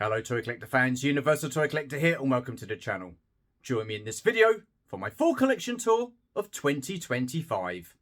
Hello Toy Collector fans, Universal Toy Collector here and welcome to the channel. Join me in this video for my full collection tour of 2025.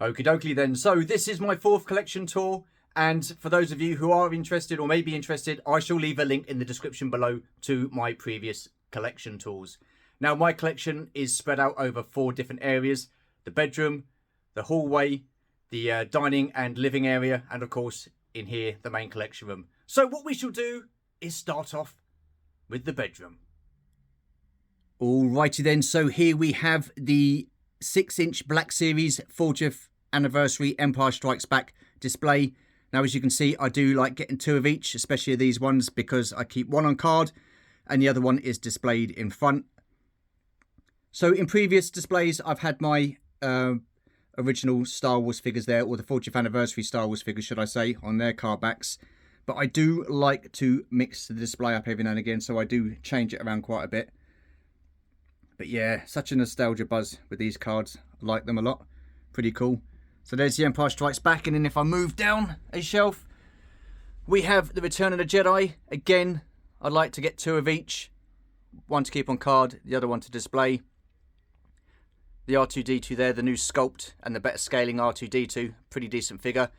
Okie dokie then, so this is my fourth collection tour, and for those of you who are interested or may be interested, I shall leave a link in the description below to my previous collection tours. Now my collection is spread out over 4 different areas: the bedroom, the hallway, the dining and living area, and of course in here the main collection room. So what we shall do is start off with the bedroom. Alrighty then, so here we have the 6-inch Black Series 40th Anniversary Empire Strikes Back display. Now as you can see, I do like getting 2 of each, especially these ones, because I keep one on card and the other one is displayed in front. So in previous displays I've had my original Star Wars figures there, or the 40th Anniversary Star Wars figures should I say, on their card backs. But I do like to mix the display up every now and again, so I do change it around quite a bit. But yeah, such a nostalgia buzz with these cards. I like them a lot. Pretty cool. So there's the Empire Strikes Back. And then if I move down a shelf, we have the Return of the Jedi. Again, I'd like to get 2 of each. One to keep on card, the other one to display. The R2-D2 there, the new sculpt and the better scaling R2-D2. Pretty decent figure.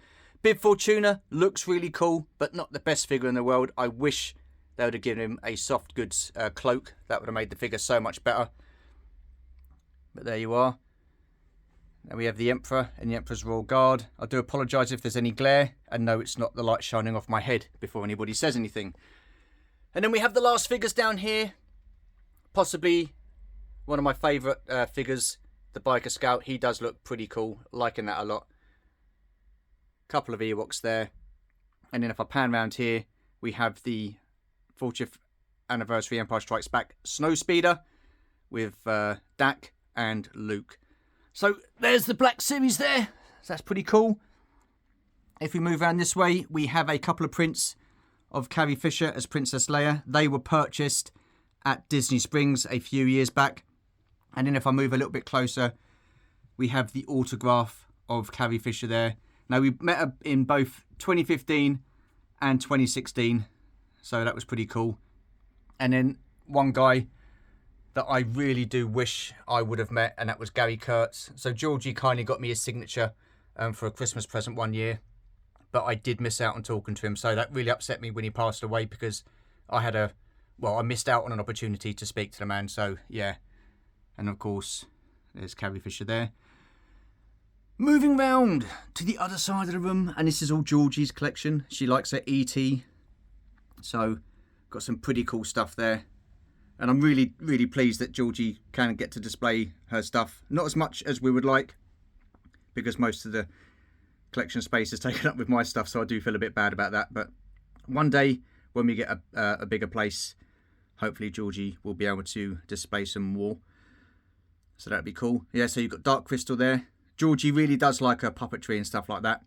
Bib Fortuna looks really cool, but not the best figure in the world. I wish they would have given him a soft goods cloak. That would have made the figure so much better. But there you are. Now we have the Emperor and the Emperor's Royal Guard. I do apologise if there's any glare. And no, it's not the light shining off my head before anybody says anything. And then we have the last figures down here. Possibly one of my favourite figures, the Biker Scout. He does look pretty cool. Liking that a lot. Couple of Ewoks there. And then if I pan around here, we have the 40th Anniversary Empire Strikes Back Snowspeeder with Dak and Luke. So there's the Black Series there. So that's pretty cool. If we move around this way, we have a couple of prints of Carrie Fisher as Princess Leia. They were purchased at Disney Springs a few years back. And then if I move a little bit closer, we have the autograph of Carrie Fisher there. Now we met her in both 2015 and 2016. So that was pretty cool. And then one guy that I really do wish I would have met, and that was Gary Kurtz. So Georgie kindly got me his signature for a Christmas present one year, but I did miss out on talking to him. So that really upset me when he passed away, because I missed out on an opportunity to speak to the man. So yeah, and of course there's Carrie Fisher there. Moving round to the other side of the room, and this is all Georgie's collection. She likes her E.T. So got some pretty cool stuff there. And I'm really, really pleased that Georgie can get to display her stuff. Not as much as we would like, because most of the collection space is taken up with my stuff, so I do feel a bit bad about that. But one day, when we get a bigger place, hopefully Georgie will be able to display some more. So that'd be cool. Yeah, so you've got Dark Crystal there. Georgie really does like her puppetry and stuff like that.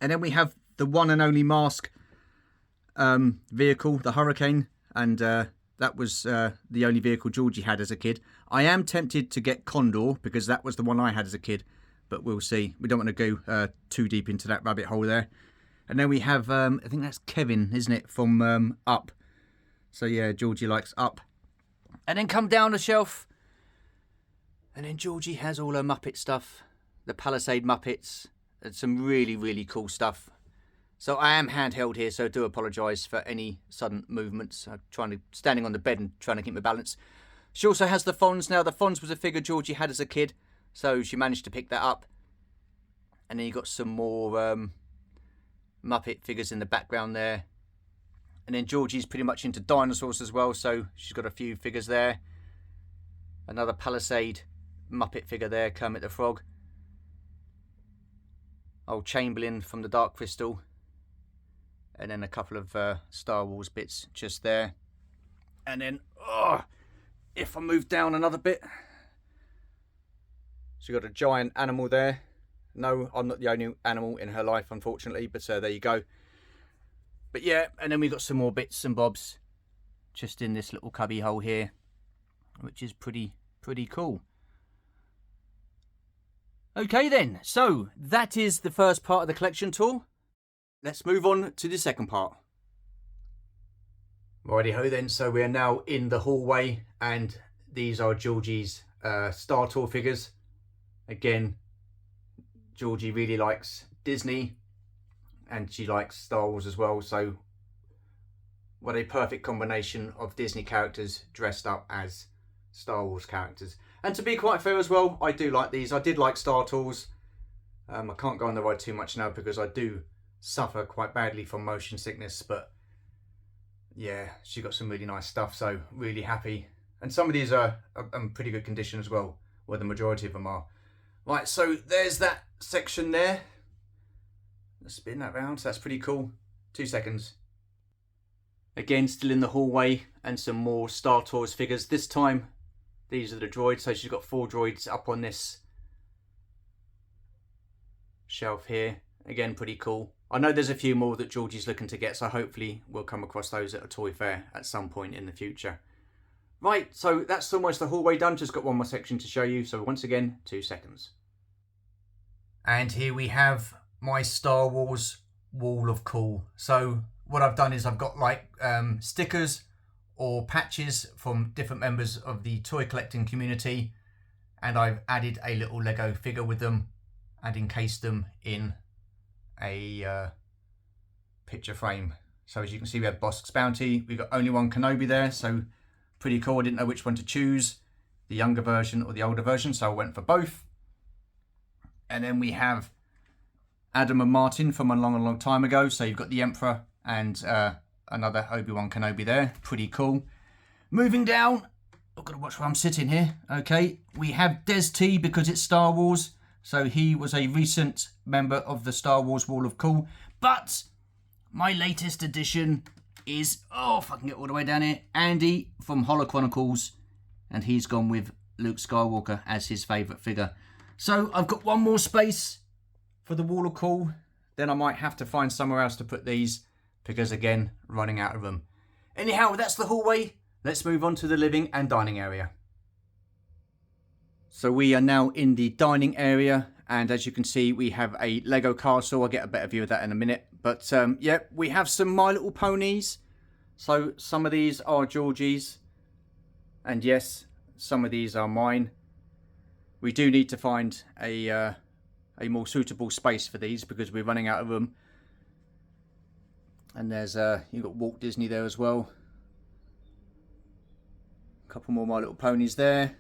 And then we have the one and only Mask vehicle, the Hurricane, and that was the only vehicle Georgie had as a kid. I am tempted to get Condor, because that was the one I had as a kid, but we'll see. We don't want to go too deep into that rabbit hole there. And then we have, I think that's Kevin, isn't it, from Up. So yeah, Georgie likes Up. And then come down the shelf, and then Georgie has all her Muppet stuff, the Palisade Muppets, and some really, really cool stuff. So I am handheld here, so I do apologise for any sudden movements. I'm standing on the bed and trying to keep my balance. She also has the Fonz. Now, the Fonz was a figure Georgie had as a kid, so she managed to pick that up. And then you got some more Muppet figures in the background there. And then Georgie's pretty much into dinosaurs as well, so she's got a few figures there. Another Palisade Muppet figure there, Kermit the Frog. Old Chamberlain from the Dark Crystal. And then a couple of Star Wars bits just there. And then, if I move down another bit. So you've got a giant animal there. No, I'm not the only animal in her life, unfortunately, but there you go. But yeah, and then we've got some more bits and bobs just in this little cubby hole here, which is pretty cool. Okay then, so that is the first part of the collection tour. Let's move on to the second part. Righty ho then, so we are now in the hallway, and these are Georgie's Star Tour figures. Again, Georgie really likes Disney and she likes Star Wars as well, so what a perfect combination of Disney characters dressed up as Star Wars characters. And to be quite fair as well, I do like these. I did like Star Tours. I can't go on the ride too much now because I do suffer quite badly from motion sickness, but yeah, she got some really nice stuff, so really happy. And some of these are in pretty good condition as well, where the majority of them are. Right, so there's that section there. Let's spin that round, so that's pretty cool. 2 seconds. Again, still in the hallway, and some more Star Tours figures. This time, these are the droids, so she's got 4 droids up on this shelf here. Again, pretty cool. I know there's a few more that Georgie's looking to get, so hopefully we'll come across those at a toy fair at some point in the future. Right, so that's almost the hallway done. Just got one more section to show you. So once again, 2 seconds. And here we have my Star Wars wall of cool. So what I've done is I've got like stickers or patches from different members of the toy collecting community, and I've added a little Lego figure with them and encased them in a picture frame. So as you can see, we have Bosk's Bounty. We've got only one Kenobi there, so pretty cool. I didn't know which one to choose, the younger version or the older version, so I went for both. And then we have Adam and Martin from a long time ago. So you've got the Emperor and another Obi-Wan Kenobi there. Pretty cool. Moving down, I've got to watch where I'm sitting here. Okay, we have Des T because it's Star Wars. So he was a recent member of the Star Wars Wall of Cool. But my latest addition is, oh, if I can get all the way down here, Andy from Holo Chronicles. And he's gone with Luke Skywalker as his favourite figure. So I've got one more space for the Wall of Cool. Then I might have to find somewhere else to put these, because again, running out of room. Anyhow, that's the hallway. Let's move on to the living and dining area. So we are now in the dining area, and as you can see, we have a Lego castle. I'll get a better view of that in a minute. But yeah, we have some My Little Ponies. So some of these are Georgie's, and yes, some of these are mine. We do need to find a more suitable space for these because we're running out of room. And there's you've got Walt Disney there as well. A couple more My Little Ponies there.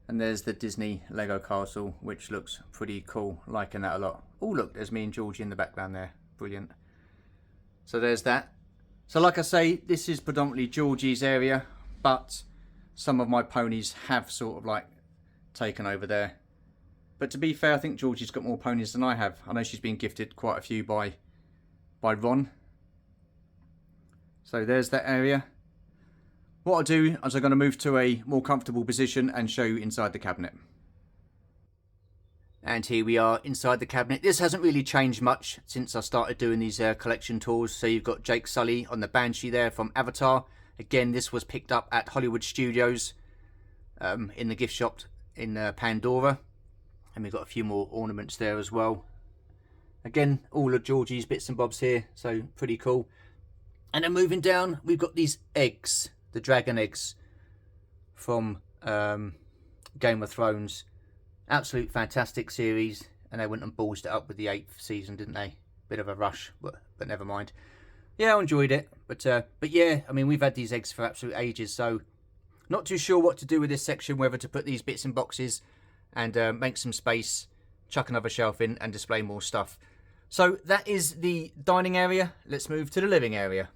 And there's the Disney Lego castle, which looks pretty cool. Liking that a lot. Oh, look, there's me and Georgie in the background there. Brilliant. So there's that. So like I say, this is predominantly Georgie's area, but some of my ponies have sort of like taken over there. But to be fair, I think Georgie's got more ponies than I have. I know she's been gifted quite a few by Ron. So there's that area. What I'll do is I'm going to move to a more comfortable position and show you inside the cabinet. And here we are inside the cabinet. This hasn't really changed much since I started doing these collection tours. So you've got Jake Sully on the Banshee there from Avatar. Again, this was picked up at Hollywood Studios in the gift shop in Pandora. And we've got a few more ornaments there as well. Again, all of Georgie's bits and bobs here, so pretty cool. And then moving down, we've got these eggs, the dragon eggs from Game of Thrones. Absolute fantastic series, and they went and ballsed it up with the 8th season, didn't they? Bit of a rush, but never mind. Yeah, I enjoyed it, but yeah, I mean, we've had these eggs for absolute ages, so not too sure what to do with this section, whether to put these bits in boxes and make some space, chuck another shelf in and display more stuff. So that is the dining area. Let's move to the living area.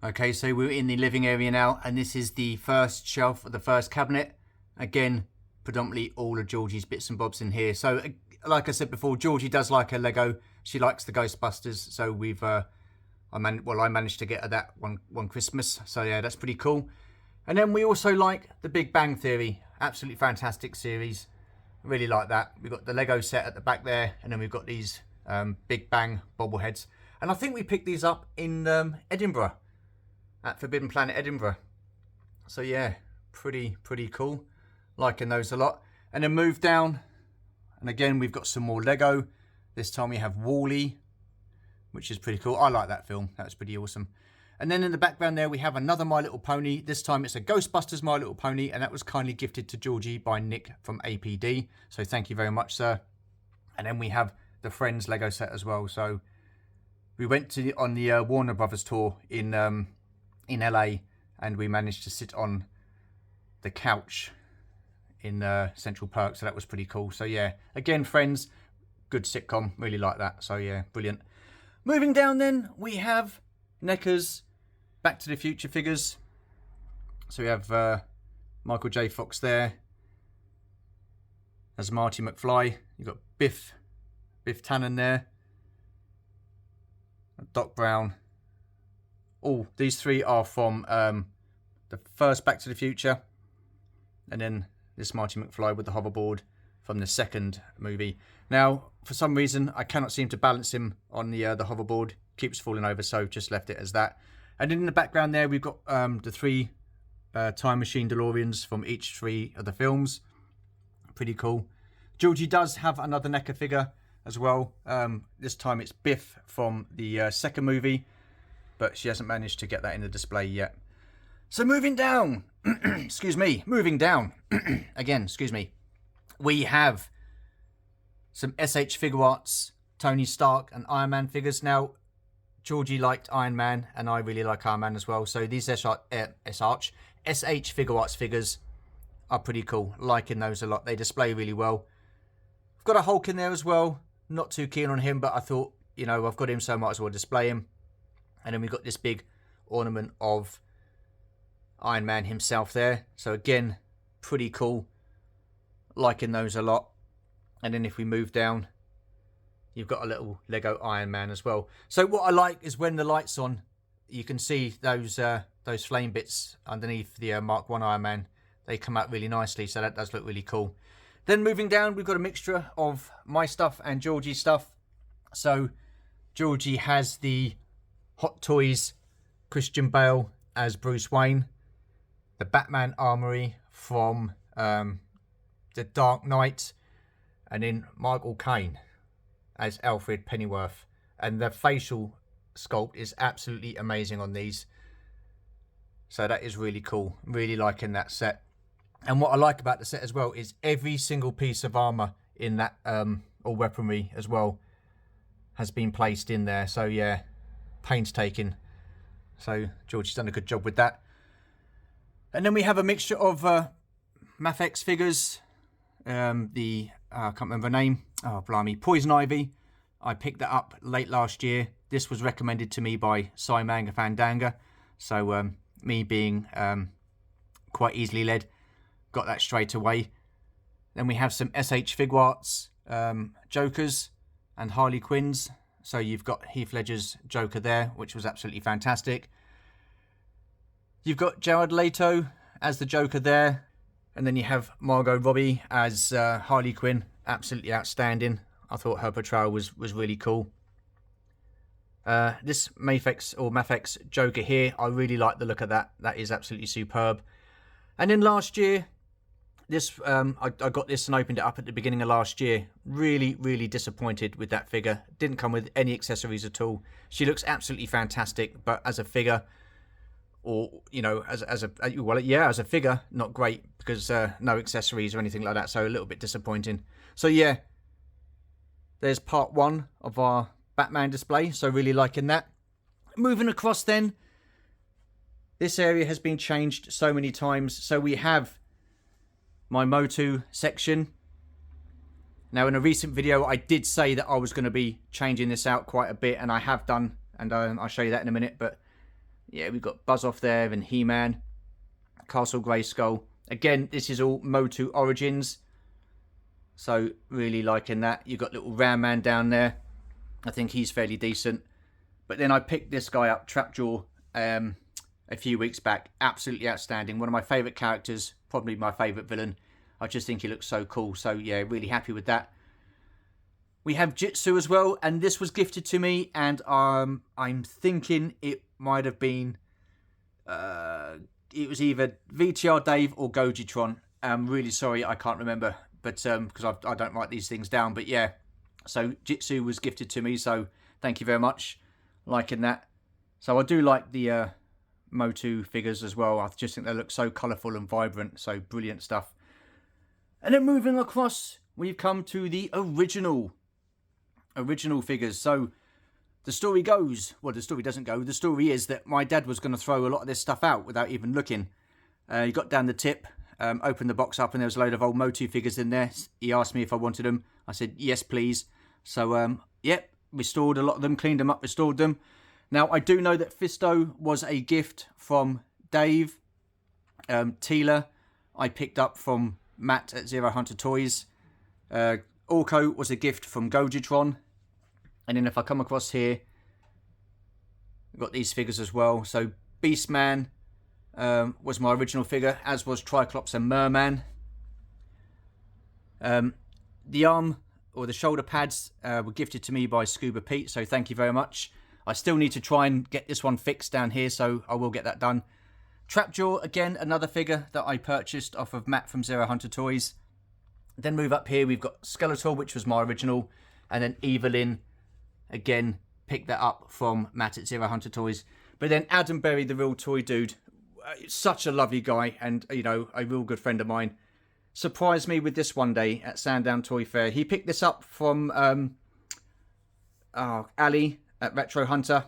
Okay, so we're in the living area now, and this is the first shelf of the first cabinet. Again, predominantly all of Georgie's bits and bobs in here. So like I said before, Georgie does like her Lego. She likes the Ghostbusters, so we've I managed to get her that one Christmas. So yeah, that's pretty cool. And then we also like the Big Bang Theory. Absolutely fantastic series. Really like that. We've got the Lego set at the back there, and then we've got these Big Bang bobbleheads. And I think we picked these up in Edinburgh, at Forbidden Planet Edinburgh. So yeah, pretty cool. Liking those a lot. And then move down, and again we've got some more Lego. This time we have Wall-E, which is pretty cool. I like that film. That was pretty awesome. And then in the background there we have another My Little Pony. This time it's a Ghostbusters My Little Pony, and that was kindly gifted to Georgie by Nick from APD. So thank you very much, sir. And then we have the Friends Lego set as well. So we went on the Warner Brothers tour in LA, and we managed to sit on the couch in Central Park, so that was pretty cool. So yeah, again, Friends, good sitcom, really like that. So yeah, brilliant. Moving down then, we have NECA's Back to the Future figures. So we have Michael J. Fox there as Marty McFly. You've got Biff Tannen there, Doc Brown. All these three are from the first Back to the Future, and then this Marty McFly with the hoverboard from the second movie. Now, for some reason, I cannot seem to balance him on the hoverboard. Keeps falling over, so just left it as that. And then in the background there, we've got the three Time Machine DeLoreans from each three of the films. Pretty cool. Georgie does have another NECA figure as well. This time it's Biff from the second movie, but she hasn't managed to get that in the display yet. So moving down, moving down, again, we have some SH Figure Arts, Tony Stark and Iron Man figures. Now, Georgie liked Iron Man, and I really like Iron Man as well. So these SH Figure Arts figures are pretty cool. Liking those a lot. They display really well. I've got a Hulk in there as well. Not too keen on him, but I thought, you know, I've got him, so I might as well display him. And then we've got this big ornament of Iron Man himself there. So again, pretty cool. Liking those a lot. And then if we move down, you've got a little Lego Iron Man as well. So what I like is when the light's on, you can see those flame bits underneath the Mark 1 Iron Man. They come out really nicely, so that does look really cool. Then moving down, we've got a mixture of my stuff and Georgie's stuff. So Georgie has the Hot Toys Christian Bale as Bruce Wayne, the Batman Armory from The Dark Knight, and then Michael Caine as Alfred Pennyworth. And the facial sculpt is absolutely amazing on these. So that is really cool. Really liking that set. And what I like about the set as well is every single piece of armour in that, or weaponry as well, has been placed in there. So yeah, painstaking. So Georgie's done a good job with that. And then we have a mixture of Mafex figures. I can't remember the name. Oh, blimey. Poison Ivy. I picked that up late last year. This was recommended to me by Simanga Fandanga. So me being quite easily led, got that straight away. Then we have some SH Figure Arts Jokers and Harley Quinns. So you've got Heath Ledger's Joker there, which was absolutely fantastic. You've got Jared Leto as the Joker there. And then you have Margot Robbie as Harley Quinn. Absolutely outstanding. I thought her portrayal was really cool. This Mafex Joker here, I really like the look of that. That is absolutely superb. And then last year, this I got this and opened it up at the beginning of last year. Really disappointed with that figure. Didn't come with any accessories at all. She looks absolutely fantastic, but as a figure, or you know, as a figure, not great, because no accessories or anything like that. So a little bit disappointing. So yeah, there's part one of our Batman display. So really liking that. Moving across then. This area has been changed so many times. So we have my Motu section. Now in a recent video I did say that I was going to be changing this out quite a bit, and I have done, and I'll show you that in a minute. But yeah, we've got Buzz Off there and He-Man, Castle Grayskull. Again, this is all Motu Origins. So really liking that. You've got little Ram Man down there. I think he's fairly decent. But then I picked this guy up, Trapjaw, a few weeks back. Absolutely outstanding. One of my favourite characters, probably my favourite villain. I just think he looks so cool. So yeah, really happy with that. We have Jitsu as well, and this was gifted to me, and I'm thinking it might have been, it was either VTR Dave or Gojitron. I'm really sorry, I can't remember, but because I don't write these things down. But yeah, so Jitsu was gifted to me, so thank you very much. Liking that. So I do like the Motu figures as well. I just think they look so colourful and vibrant, so brilliant stuff. And then moving across, we've come to the original figures. So the story goes, well, the story doesn't go. The story is that my dad was going to throw a lot of this stuff out without even looking. He got down the tip, opened the box up, and there was a load of old Motu figures in there. He asked me if I wanted them. I said, yes, please. So, yep, restored a lot of them, cleaned them up, restored them. Now, I do know that Fisto was a gift from Dave. Tila, I picked up from Matt at Zero Hunter Toys. Orko was a gift from Gojitron. And then if I come across here, we've got these figures as well. So Beastman was my original figure, as was Triclops and Merman. The arm or the shoulder pads were gifted to me by Scuba Pete, so thank you very much. I still need to try and get this one fixed down here, so I will get that done. Trapjaw, again, another figure that I purchased off of Matt from Zero Hunter Toys. Then move up here, we've got Skeletor, which was my original, and then Evelyn, again, picked that up from Matt at Zero Hunter Toys. But then Adam Berry, the real toy dude, such a lovely guy, and, you know, a real good friend of mine, surprised me with this one day at Sandown Toy Fair. He picked this up from Ali at Retro Hunter,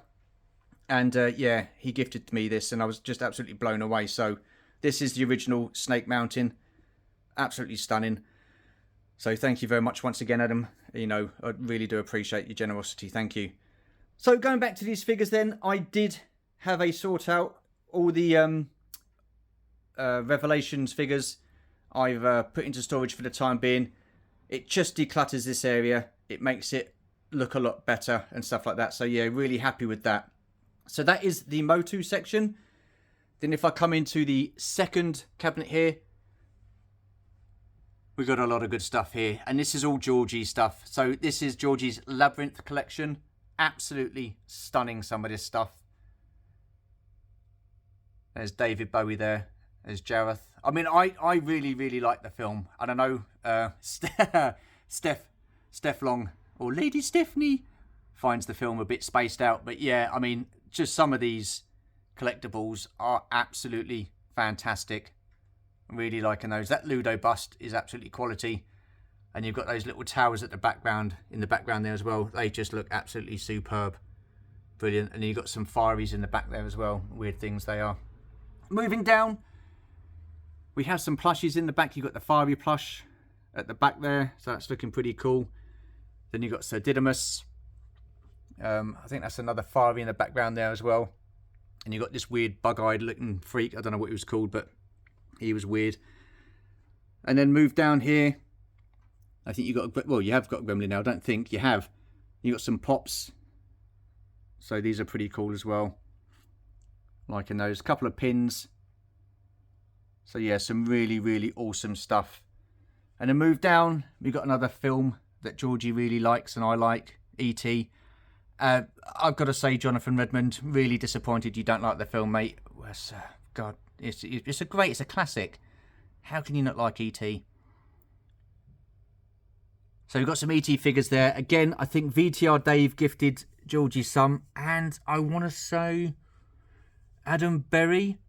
and yeah, he gifted me this, and I was just absolutely blown away. So this is the original Snake Mountain, absolutely stunning. So thank you very much once again, Adam. You know, I really do appreciate your generosity. Thank you. So going back to these figures then, I did have a sort out all the Revelations figures. I've put into storage for the time being. It just declutters this area. It makes it look a lot better and stuff like that. So yeah, really happy with that. So that is the Motu section. Then if I come into the second cabinet here, we've got a lot of good stuff here. And this is all Georgie stuff. So this is Georgie's Labyrinth collection. Absolutely stunning, some of this stuff. There's David Bowie there. There's Jareth. I mean, I really, really like the film. I don't know, Steph Long, or Lady Stephanie, finds the film a bit spaced out. But yeah, I mean, just some of these collectibles are absolutely fantastic. I'm really liking those. That Ludo bust is absolutely quality. And you've got those little towers at the background, in the background there as well. They just look absolutely superb. Brilliant. And you've got some fireys in the back there as well. Weird things they are. Moving down, we have some plushies in the back. You've got the fiery plush at the back there. So that's looking pretty cool. Then you've got Sir Didymus. I think that's another fiery in the background there as well. And you've got this weird bug-eyed looking freak. I don't know what he was called, but he was weird. And then move down here. I think you got, well, you have got a Gremlin now. I don't think you have. You got some pops. So these are pretty cool as well. Liking those. A couple of pins. So yeah, some really, really awesome stuff. And then move down. We've got another film that Georgie really likes and I like. E.T. I've got to say, Jonathan Redmond, really disappointed you don't like the film, mate. God, it's a classic. How can you not like E.T.? So we've got some E.T. figures there. Again, I think VTR Dave gifted Georgie some. And I want to say Adam Berry.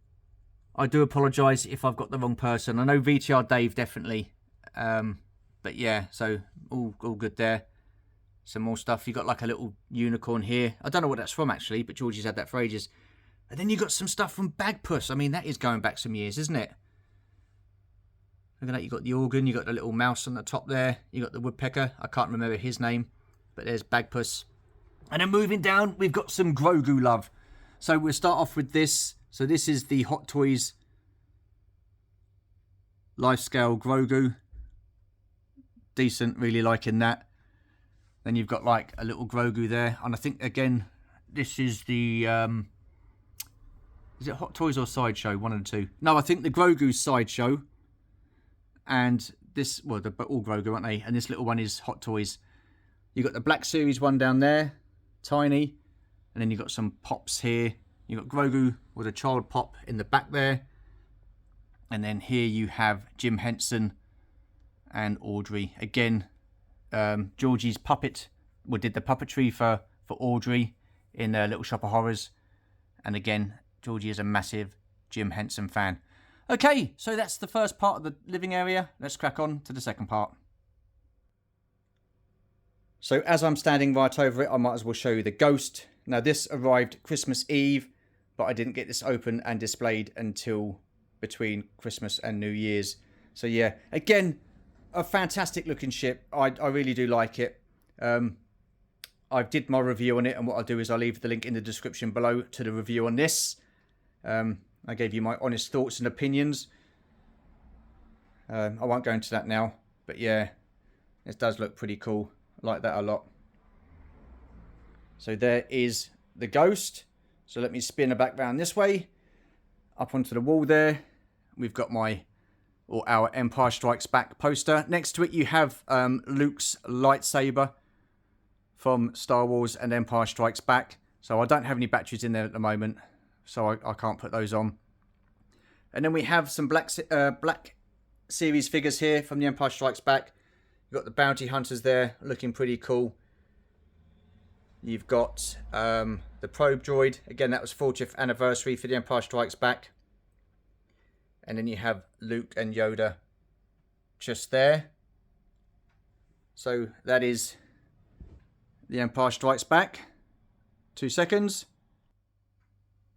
I do apologise if I've got the wrong person. I know VTR Dave definitely. But yeah, so all good there. Some more stuff. You've got like a little unicorn here. I don't know what that's from actually, but Georgie's had that for ages. And then you've got some stuff from Bagpuss. I mean, that is going back some years, isn't it? Look at that. You've got the organ. You've got the little mouse on the top there. You've got the woodpecker. I can't remember his name, but there's Bagpuss. And then moving down, we've got some Grogu love. So we'll start off with this. So this is the Hot Toys Lifescale Grogu. Decent, really liking that. Then you've got like a little Grogu there. And I think, again, this is the Is it Hot Toys or Sideshow? One of the two. No, I think the Grogu's Sideshow. And this, well, they're all Grogu, aren't they? And this little one is Hot Toys. You've got the Black Series one down there. Tiny. And then you've got some pops here. You've got Grogu with a child pop in the back there. And then here you have Jim Henson and Audrey. Again, Georgie's puppet. We did the puppetry for Audrey in Little Shop of Horrors. And again, Georgie is a massive Jim Henson fan. Okay, so that's the first part of the living area. Let's crack on to the second part. So as I'm standing right over it, I might as well show you the ghost. Now this arrived Christmas Eve, but I didn't get this open and displayed until between Christmas and New Year's. So yeah, again, a fantastic looking ship. I really do like it. I did my review on it, and what I'll do is I'll leave the link in the description below to the review on this. I gave you my honest thoughts and opinions. I won't go into that now, but yeah, it does look pretty cool. I like that a lot. So there is the ghost. So let me spin her back round this way, up onto the wall there. We've got our Empire Strikes Back poster. Next to it you have Luke's lightsaber from Star Wars and Empire Strikes Back. So I don't have any batteries in there at the moment, so I can't put those on. And then we have some Black Series figures here from the Empire Strikes Back. You've got the bounty hunters there, looking pretty cool. You've got the probe droid. Again, that was 40th anniversary for the Empire Strikes Back. And then you have Luke and Yoda just there. So that is the Empire Strikes Back. 2 seconds.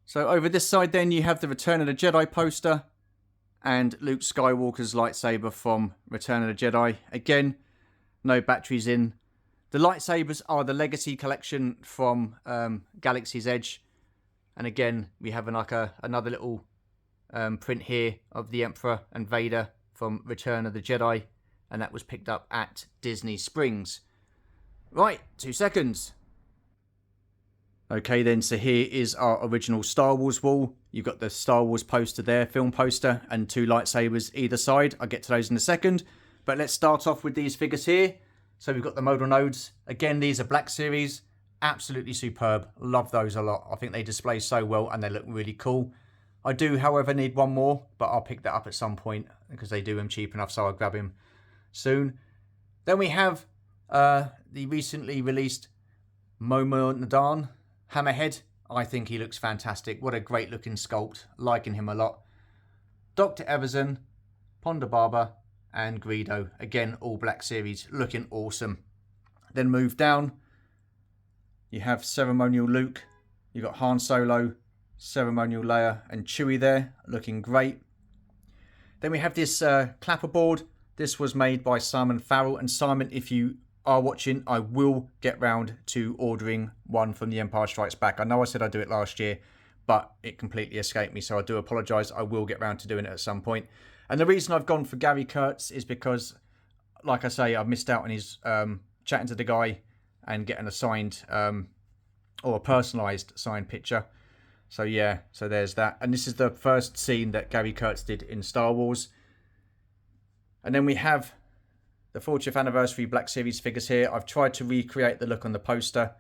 So over this side then you have the Return of the Jedi poster and Luke Skywalker's lightsaber from Return of the Jedi. Again, no batteries in. The lightsabers are the Legacy collection from Galaxy's Edge. And again, we have another little print here of the Emperor and Vader from Return of the Jedi. And that was picked up at Disney Springs. Right, 2 seconds. Okay then, so here is our original Star Wars wall. You've got the Star Wars poster there, film poster, and 2 lightsabers either side. I'll get to those in a second. But let's start off with these figures here. So we've got the modal nodes. Again, these are Black Series. Absolutely superb. Love those a lot. I think they display so well and they look really cool. I do, however, need one more, but I'll pick that up at some point because they do them cheap enough, so I'll grab him soon. Then we have the recently released Momo Nadan Hammerhead. I think he looks fantastic. What a great looking sculpt. Liking him a lot. Dr. Everson, Ponda Baba, and Greedo. Again, all Black Series. Looking awesome. Then move down. You have Ceremonial Luke. You've got Han Solo, Ceremonial Leia, and Chewie there. Looking great. Then we have this clapperboard. This was made by Simon Farrell. And Simon, if you are watching, I will get round to ordering one from the Empire Strikes Back. I know I said I'd do it last year, but it completely escaped me, so I do apologise. I will get round to doing it at some point. And the reason I've gone for Gary Kurtz is because, like I say, I've missed out on his chatting to the guy and getting a signed or a personalised signed picture. So yeah, so there's that. And this is the first scene that Gary Kurtz did in Star Wars. And then we have the 40th anniversary Black Series figures here. I've tried to recreate the look on the poster,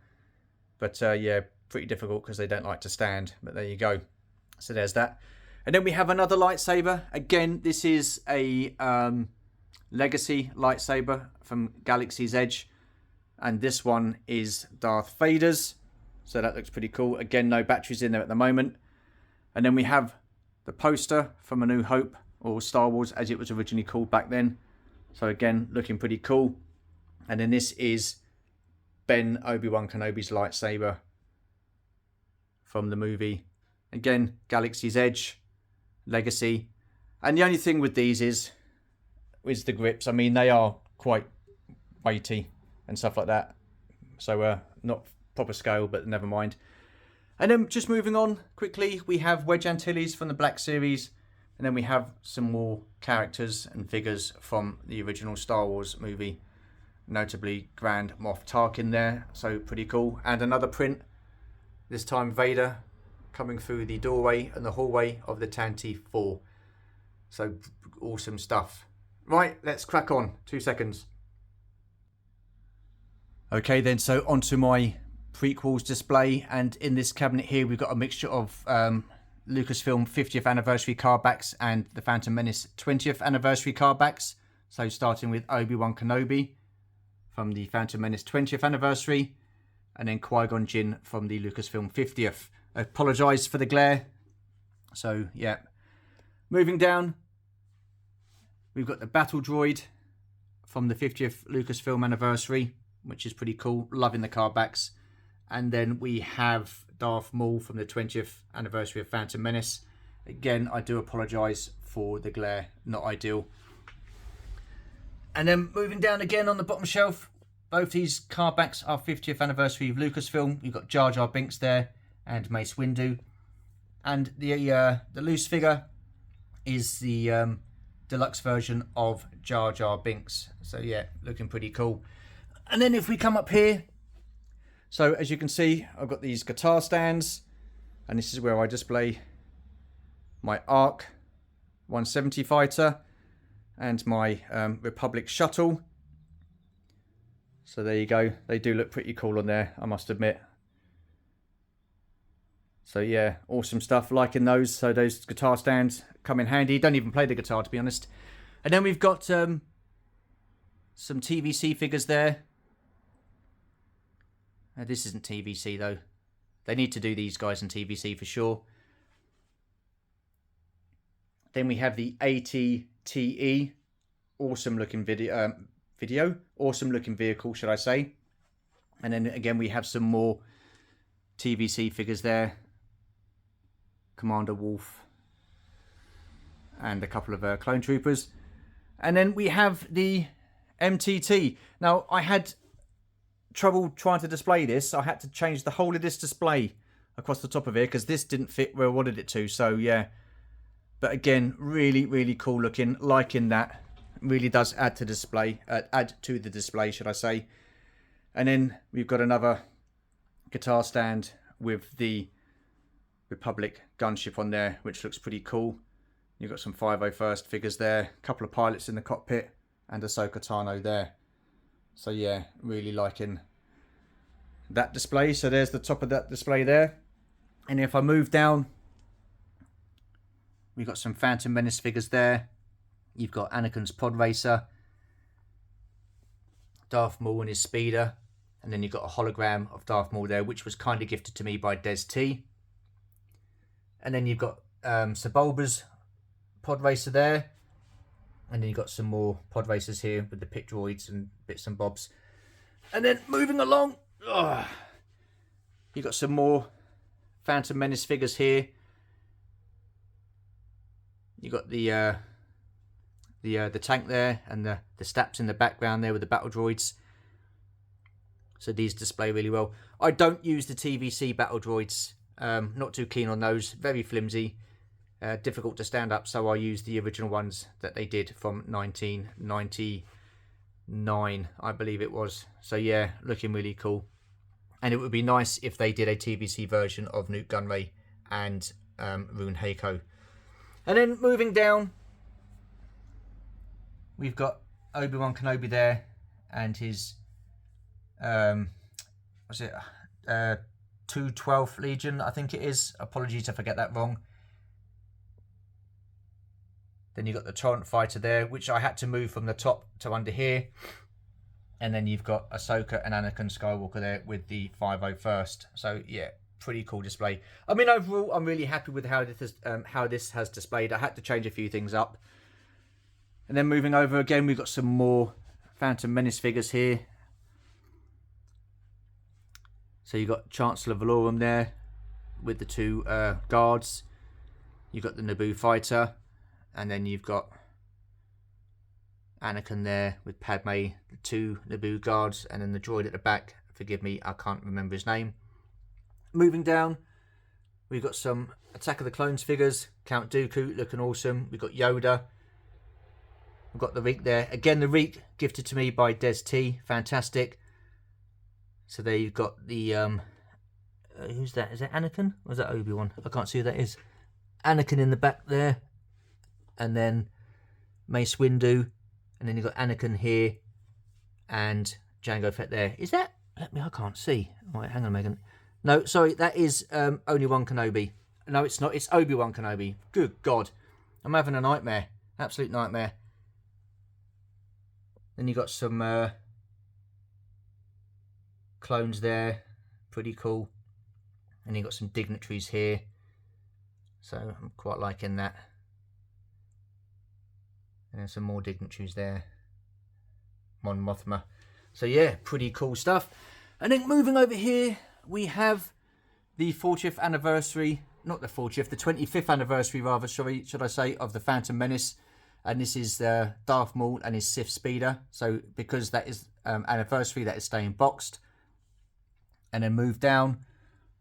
but yeah, pretty difficult because they don't like to stand. But there you go. So there's that. And then we have another lightsaber. Again, this is a Legacy lightsaber from Galaxy's Edge. And this one is Darth Vader's. So that looks pretty cool. Again, no batteries in there at the moment. And then we have the poster from A New Hope, or Star Wars as it was originally called back then. So again, looking pretty cool. And then this is Ben Obi-Wan Kenobi's lightsaber from the movie. Again, Galaxy's Edge, Legacy. And the only thing with these is the grips. I mean, they are quite weighty and stuff like that. So not proper scale, but never mind. And then just moving on quickly, we have Wedge Antilles from the Black Series. And then we have some more characters and figures from the original Star Wars movie. Notably Grand Moff Tarkin there. So pretty cool. And another print. This time Vader coming through the doorway and the hallway of the Tanti 4. So awesome stuff. Right, let's crack on. 2 seconds. Okay then, so onto my prequels display, and in this cabinet here we've got a mixture of Lucasfilm 50th anniversary card backs and the Phantom Menace 20th anniversary card backs. So starting with Obi-Wan Kenobi from the Phantom Menace 20th anniversary, and then Qui-Gon Jinn from the Lucasfilm 50th. I apologise for the glare. So yeah, moving down, we've got the Battle Droid from the 50th Lucasfilm anniversary, which is pretty cool. Loving the card backs. And then we have Darth Maul from the 20th anniversary of Phantom Menace. Again, I do apologise for the glare. Not ideal. And then moving down again on the bottom shelf, both these card backs are 50th anniversary of Lucasfilm. You've got Jar Jar Binks there and Mace Windu. And the loose figure is the deluxe version of Jar Jar Binks. So yeah, looking pretty cool. And then if we come up here, so as you can see, I've got these guitar stands, and this is where I display my ARC 170 fighter and my Republic shuttle. So there you go. They do look pretty cool on there, I must admit. So yeah, awesome stuff. Liking those. So those guitar stands come in handy. Don't even play the guitar, to be honest. And then we've got some TVC figures there. This isn't TVC though. They need to do these guys in TVC for sure. Then we have the ATTE. Awesome looking awesome looking vehicle, should I say. And then again we have some more TVC figures there. Commander Wolf and a couple of clone troopers. And then we have the MTT. Now I had trouble trying to display this. I had to change the whole of this display across the top of here because this didn't fit where I wanted it to. So yeah, but again, really cool looking. Liking that. Really does add to display, add to the display, should I say. And then we've got another guitar stand with the Republic gunship on there, which looks pretty cool. You've got some 501st figures there, a couple of pilots in the cockpit, and Ahsoka Tano there. So yeah, really liking that display. So there's the top of that display there. And if I move down, we've got some Phantom Menace figures there. You've got Anakin's pod racer, Darth Maul and his speeder, and then you've got a hologram of Darth Maul there, which was kind of gifted to me by Des T. And then you've got Sebulba's pod racer there. And then you've got some more pod racers here with the pit droids and bits and bobs. And then moving along, you've got some more Phantom Menace figures here. You've got the tank there and the Staps in the background there with the battle droids. So these display really well. I don't use the TVC battle droids. Not too keen on those. Very flimsy. Difficult to stand up, so I use the original ones that they did from 1999, I believe it was. So yeah, looking really cool. And it would be nice if they did a TVC version of Nute Gunray and Rune Heiko. And then moving down, we've got Obi-Wan Kenobi there and his 212th Legion, I think it is. Apologies if I get that wrong. Then you've got the Torrent Fighter there, which I had to move from the top to under here. And then you've got Ahsoka and Anakin Skywalker there with the 501st. So yeah, pretty cool display. I mean, overall, I'm really happy with how this has displayed. I had to change a few things up. And then moving over again, we've got some more Phantom Menace figures here. So you've got Chancellor Valorum there with the two guards. You've got the Naboo fighter. And then you've got Anakin there with Padme, the two Naboo guards, and then the droid at the back. Forgive me, I can't remember his name. Moving down, we've got some Attack of the Clones figures. Count Dooku looking awesome. We've got Yoda. We've got the Reek there. Again, the Reek gifted to me by Des T. Fantastic. So there you've got the who's that? Is that Anakin? Or is that Obi-Wan? I can't see who that is. Anakin in the back there. And then Mace Windu. And then you've got Anakin here. And Jango Fett there. Is that... I can't see. Right, hang on, Megan. No, sorry, that is only one Kenobi. No, it's not. It's Obi-Wan Kenobi. Good God. I'm having a nightmare. Absolute nightmare. Then you got some clones there. Pretty cool. And you got some dignitaries here. So I'm quite liking that. And then some more dignitaries there. Mon Mothma. So yeah, pretty cool stuff. And then moving over here, we have the 40th anniversary, not the 40th, the 25th anniversary rather, sorry, should I say, of the Phantom Menace. And this is Darth Maul and his Sith Speeder. So because that is anniversary, that is staying boxed. And then move down,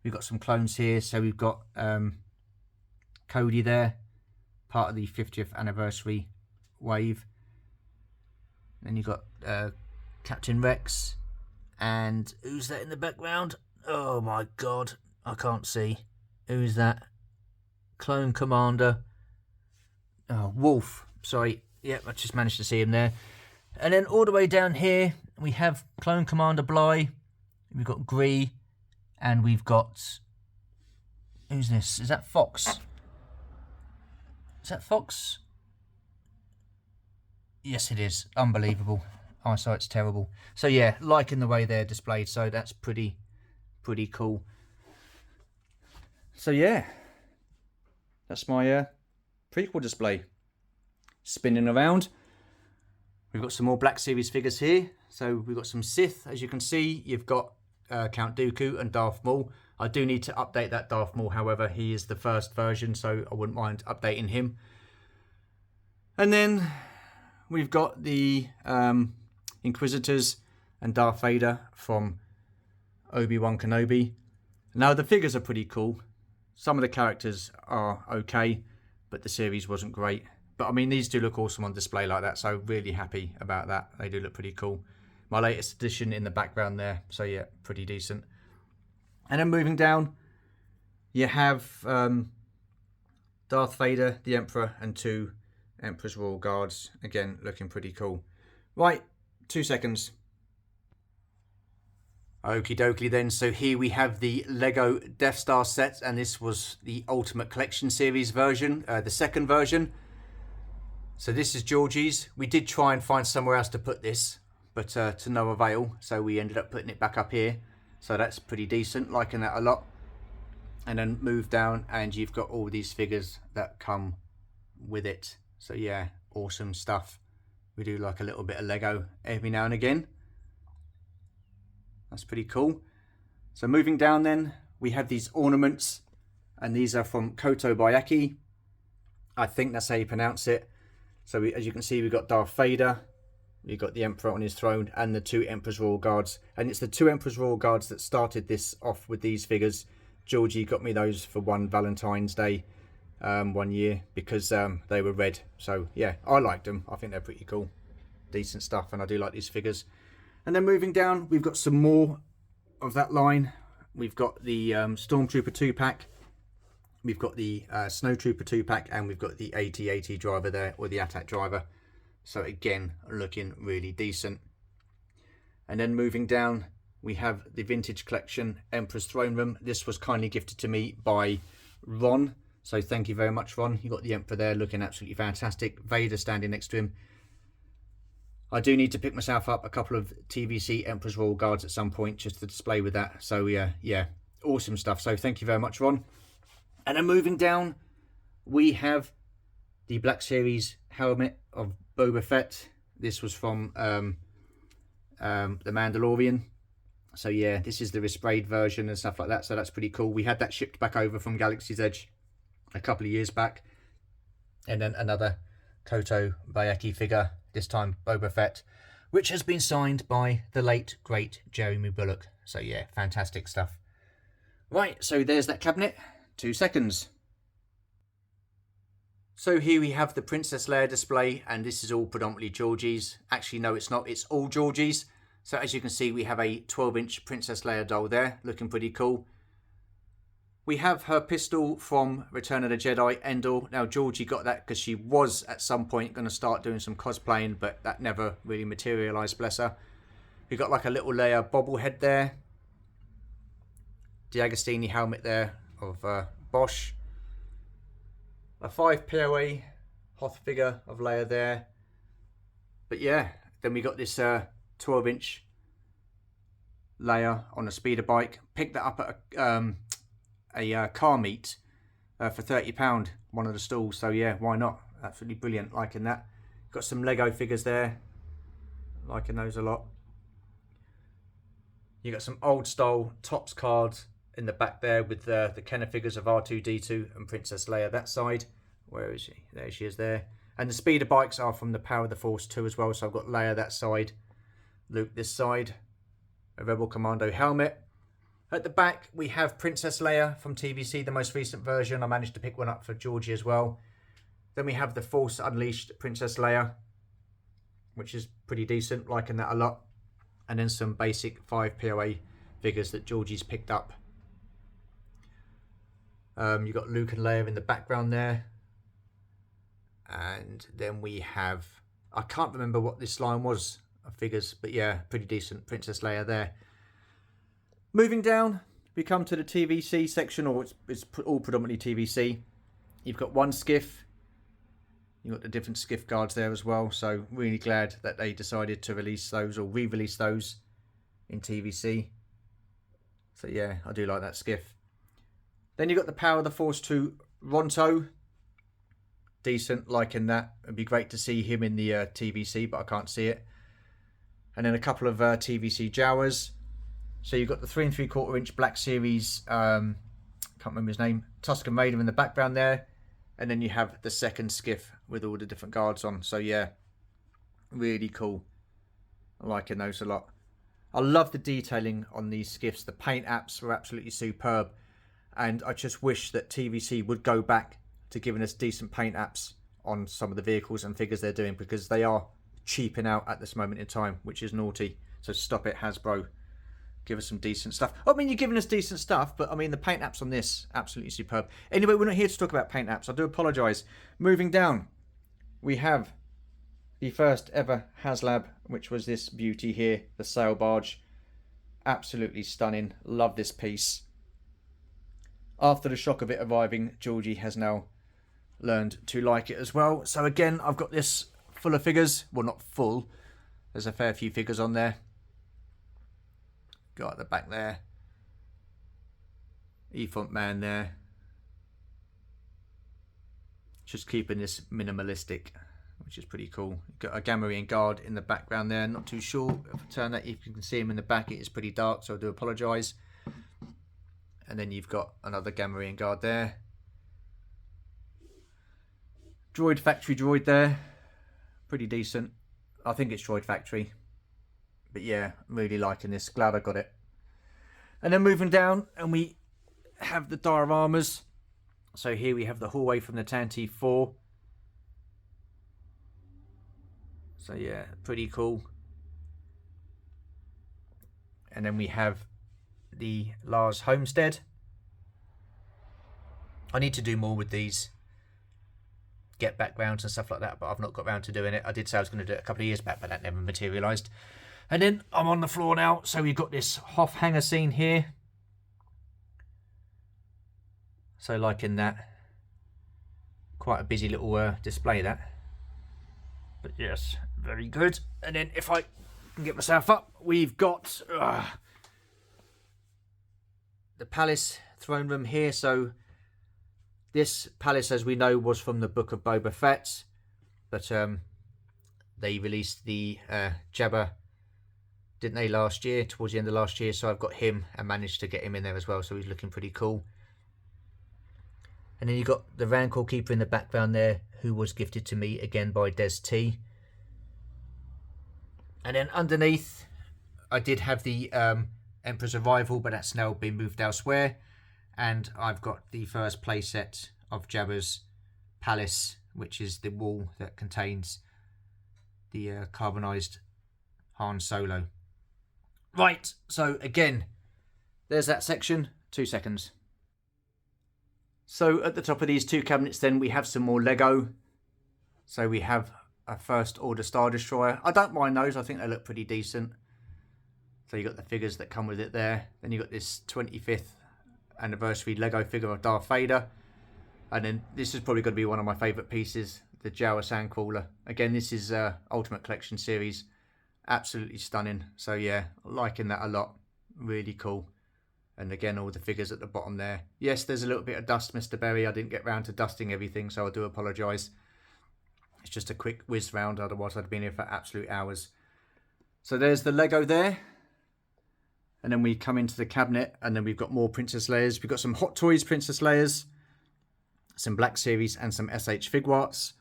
we've got some clones here. So we've got Cody there, part of the 50th anniversary wave. Then you've got Captain Rex. And who's that in the background? Oh my God, I can't see. Who's that? Clone Commander. Oh, Wolf. Sorry. Yep, I just managed to see him there. And then all the way down here, we have Clone Commander Bly. We've got Gree. And we've got... Who's this? Is that Fox? Is that Fox? Yes, it is. Unbelievable. Eyesight's terrible. So yeah, liking the way they're displayed. So that's pretty cool. So yeah, that's my prequel display. Spinning around. We've got some more Black Series figures here. So we've got some Sith, as you can see. You've got Count Dooku and Darth Maul. I do need to update that Darth Maul, however. He is the first version, so I wouldn't mind updating him. And then we've got the Inquisitors and Darth Vader from Obi-Wan Kenobi. Now the figures are pretty cool. Some of the characters are okay, but the series wasn't great. But I mean, these do look awesome on display like that, so really happy about that. They do look pretty cool. My latest edition in the background there, so yeah, pretty decent. And then moving down, you have Darth Vader, the Emperor, and 2 Emperor's Royal Guards. Again, looking pretty cool. Right, 2 seconds. Okie dokie then, so here we have the Lego Death Star set, and this was the Ultimate Collection Series version, the second version. So this is Georgie's. We did try and find somewhere else to put this, but to no avail, so we ended up putting it back up here. So that's pretty decent, liking that a lot. And then move down, and you've got all these figures that come with it. So yeah, awesome stuff. We do like a little bit of Lego every now and again. That's pretty cool. So moving down then, we have these ornaments, and these are from Koto Bayaki. I think that's how you pronounce it. So as you can see, we've got Darth Vader, we've got the Emperor on his throne, and the 2 Emperor's Royal Guards. And it's the 2 Emperor's Royal Guards that started this off with these figures. Georgie got me those for one Valentine's Day one year because they were red. So yeah, I liked them. I think they're pretty cool. Decent stuff, and I do like these figures. And then moving down, we've got some more of that line. We've got the Stormtrooper 2-pack. We've got the Snowtrooper 2-pack, and we've got the AT-AT driver there, or the AT-AT driver. So again, looking really decent. And then moving down, we have the Vintage Collection Emperor's Throne Room. This was kindly gifted to me by Ron. So thank you very much, Ron. You got the Emperor there looking absolutely fantastic. Vader standing next to him. I do need to pick myself up a couple of TVC Emperor's Royal Guards at some point just to display with that. So yeah, awesome stuff. So thank you very much, Ron. And then moving down, we have the Black Series helmet of Boba Fett. This was from The Mandalorian. So yeah, this is the resprayed version and stuff like that. So that's pretty cool. We had that shipped back over from Galaxy's Edge a couple of years back. And then another Koto Bayaki figure, this time Boba Fett, which has been signed by the late, great Jeremy Bulloch. So yeah, fantastic stuff. Right, so there's that cabinet. 2 seconds. So here we have the Princess Leia display, and this is all predominantly Georgie's. Actually, no, it's not. It's all Georgie's. So as you can see, we have a 12-inch Princess Leia doll there, looking pretty cool. We have her pistol from Return of the Jedi, Endor. Now, Georgie got that because she was at some point going to start doing some cosplaying, but that never really materialised, bless her. We got like a little Leia bobblehead there. The Agostini helmet there of Bosch. A 5 POA Hoth figure of Leia there. But yeah, then we got this 12-inch Leia on a speeder bike. Picked that up at a car meet for £30, one of the stalls. So yeah, why not? Absolutely brilliant, liking that. Got some Lego figures there, liking those a lot. You got some old style Topps cards in the back there with the Kenner figures of R2-D2 and Princess Leia that side. Where is she? There she is there. And the speeder bikes are from the Power of the Force 2 as well. So I've got Leia that side, Luke this side, a Rebel Commando helmet. At the back, we have Princess Leia from TVC, the most recent version. I managed to pick one up for Georgie as well. Then we have the Force Unleashed Princess Leia, which is pretty decent, liking that a lot. And then some basic 5 POA figures that Georgie's picked up. You've got Luke and Leia in the background there. And then we have, I can't remember what this line was of figures, but yeah, pretty decent Princess Leia there. Moving down, we come to the TVC section, or it's all predominantly TVC. You've got one skiff. You've got the different skiff guards there as well. So really glad that they decided to release those or re-release those in TVC. So yeah, I do like that skiff. Then you've got the Power of the Force 2 Ronto. Decent, liking that. It'd be great to see him in the TVC, but I can't see it. And then a couple of TVC Jawas. So you've got the 3 3/4 inch Black Series, can't remember his name, Tusken Raider in the background there. And then you have the second skiff with all the different guards on. So yeah, really cool. I'm liking those a lot. I love the detailing on these skiffs. The paint apps were absolutely superb. And I just wish that TVC would go back to giving us decent paint apps on some of the vehicles and figures they're doing, because they are cheaping out at this moment in time, which is naughty. So stop it, Hasbro. Give us some decent stuff. I mean, you're giving us decent stuff, but I mean, the paint apps on this, absolutely superb. Anyway, we're not here to talk about paint apps. I do apologise. Moving down, we have the first ever HasLab, which was this beauty here, the sail barge. Absolutely stunning. Love this piece. After the shock of it arriving, Georgie has now learned to like it as well. So again, I've got this full of figures. Well, not full. There's a fair few figures on there. Got at the back there. Efont Man there. Just keeping this minimalistic, which is pretty cool. Got a Gamorrean guard in the background there. Not too sure if I turn that, if you can see him in the back. It is pretty dark, so I do apologise. And then you've got another Gamorrean guard there. Droid Factory droid there. Pretty decent. I think it's Droid Factory. But yeah, really liking this. Glad I got it. And then moving down, and we have the dioramas. So here we have the hallway from the Tantive 4. So yeah, pretty cool. And then we have the Lars Homestead. I need to do more with these. Get backgrounds and stuff like that, but I've not got around to doing it. I did say I was going to do it a couple of years back, but that never materialised. And then I'm on the floor now, so we've got this Hoth hangar scene here. So liking that. Quite a busy little display that. But yes, very good. And then if I can get myself up, we've got the palace throne room here. So this palace, as we know, was from the Book of Boba Fett. But they released the Jabba, didn't they, last year, towards the end of last year. So I've got him and managed to get him in there as well. So he's looking pretty cool. And then you've got the Rancor Keeper in the background there, who was gifted to me again by Des T. And then underneath, I did have the Emperor's Arrival, but that's now been moved elsewhere. And I've got the first playset of Jabba's Palace, which is the wall that contains the carbonised Han Solo. Right, so again, there's that section. 2 seconds. So at the top of these two cabinets then we have some more Lego. So we have a First Order Star Destroyer. I don't mind those, I think they look pretty decent. So you got the figures that come with it there. Then you got this 25th anniversary Lego figure of Darth Vader. And then this is probably going to be one of my favourite pieces, the Jawa Sandcrawler. Again, this is Ultimate Collection series. Absolutely stunning. So yeah, liking that a lot. Really cool. And again, all the figures at the bottom there. Yes, there's a little bit of dust, Mr. Berry. I didn't get round to dusting everything, so I do apologise. It's just a quick whiz round, otherwise I'd been here for absolute hours. So there's the Lego there. And then we come into the cabinet, and then we've got more Princess Leias. We've got some Hot Toys Princess Leias, some Black Series, and some SH Figuarts.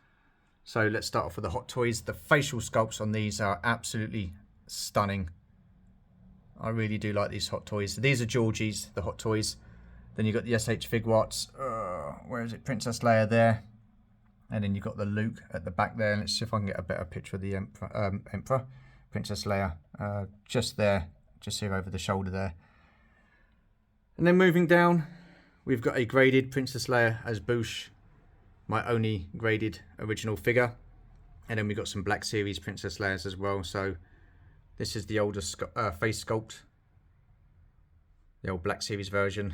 So let's start off with the Hot Toys. The facial sculpts on these are absolutely stunning. I really do like these Hot Toys. These are Georgie's, the Hot Toys. Then you've got the SH Figuarts. Where is it? Princess Leia there. And then you've got the Luke at the back there. Let's see if I can get a better picture of the Emperor. Princess Leia. Just there. Just here over the shoulder there. And then moving down, we've got a graded Princess Leia as Bouche. My only graded original figure. And then we've got some Black Series Princess Leias as well. So this is the older face sculpt. The old Black Series version.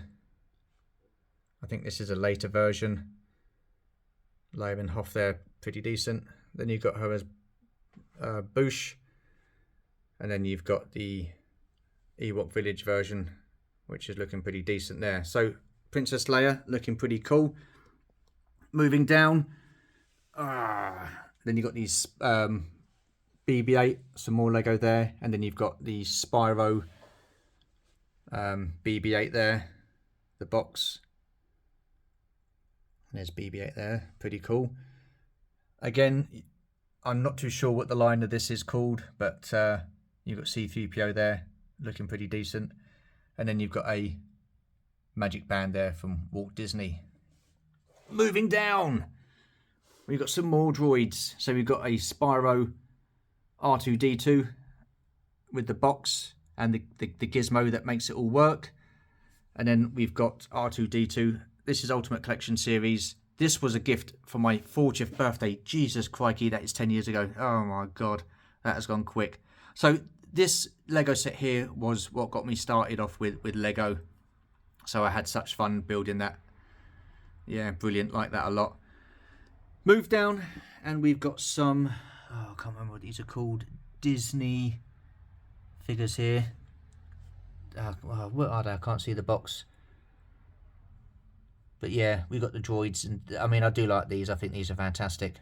I think this is a later version. Leia and Hoth there, pretty decent. Then you've got her as Bouche. And then you've got the Ewok Village version, which is looking pretty decent there. So Princess Leia looking pretty cool. Moving down. Then you've got these BB-8, some more Lego there, and then you've got the Spyro BB-8 there, the box. There's BB-8 there, pretty cool. Again, I'm not too sure what the line of this is called, but you've got C-3PO there, looking pretty decent. And then you've got a magic band there from Walt Disney. Moving down, we've got some more droids. So we've got a Spyro R2-D2 with the box and the gizmo that makes it all work. And then we've got R2-D2. This is Ultimate Collection series. This was a gift for my 40th birthday. Jesus crikey, that is 10 years ago. Oh my God, that has gone quick. So this Lego set here was what got me started off with Lego. So I had such fun building that. Yeah, brilliant, like that a lot. Move down and we've got some, I can't remember what these are called, Disney figures here. What are they? I can't see the box. But yeah, we've got the droids, and I mean, I do like these. I think these are fantastic.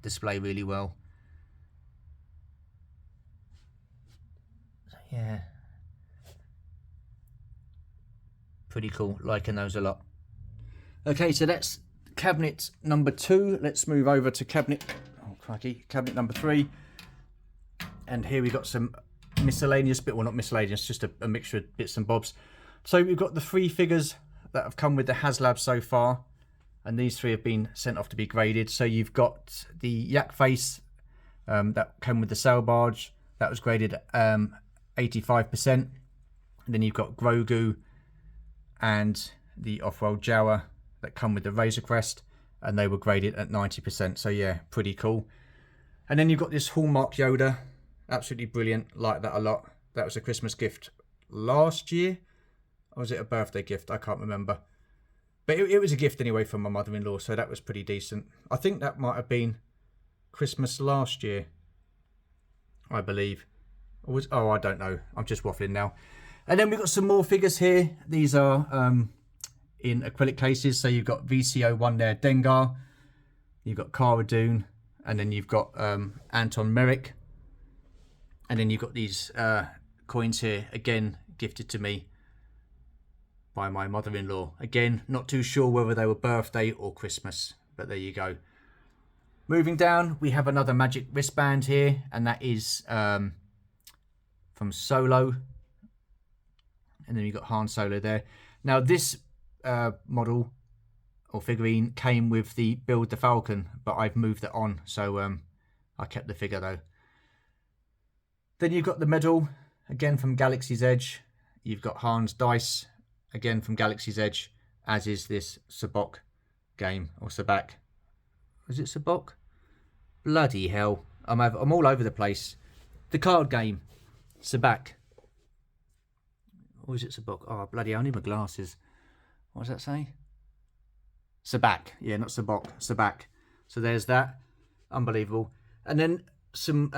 Display really well. So yeah, pretty cool. Liking those a lot. Okay, so that's cabinet number 2. Let's move over to cabinet number 3. And here we've got some miscellaneous bit, well, not miscellaneous, just a mixture of bits and bobs. So we've got the 3 figures that have come with the HasLab so far, and these 3 have been sent off to be graded. So you've got the Yak Face that came with the sail barge, that was graded 85%. And then you've got Grogu and the off-road Jawa that come with the Razor Crest, and they were graded at 90%. So yeah, pretty cool. And then you've got this Hallmark Yoda, absolutely brilliant, like that a lot. That was a Christmas gift last year. Or was it a birthday gift? I can't remember. But it was a gift anyway from my mother-in-law, so that was pretty decent. I think that might have been Christmas last year, I believe. Oh, I don't know. I'm just waffling now. And then we've got some more figures here. These are in acrylic cases. So you've got VCO1 there, Dengar. You've got Cara Dune. And then you've got Anton Merrick. And then you've got these coins here, again, gifted to me by my mother-in-law. Again, not too sure whether they were birthday or Christmas, but there you go. Moving down, we have another magic wristband here, and that is from Solo. And then you've got Han Solo there. Now this model or figurine came with the Build the Falcon, but I've moved it on, so I kept the figure though. Then you've got the medal, again from Galaxy's Edge. You've got Han's dice, again from Galaxy's Edge, as is this Sabak game, or Sabak. Is it Sabak? Bloody hell. I'm all over the place. The card game. Sabak. Or is it Sabak? Oh, bloody hell, I need my glasses. What does that say? Sabak. Yeah, not Sabak. Sabak. So there's that. Unbelievable. And then some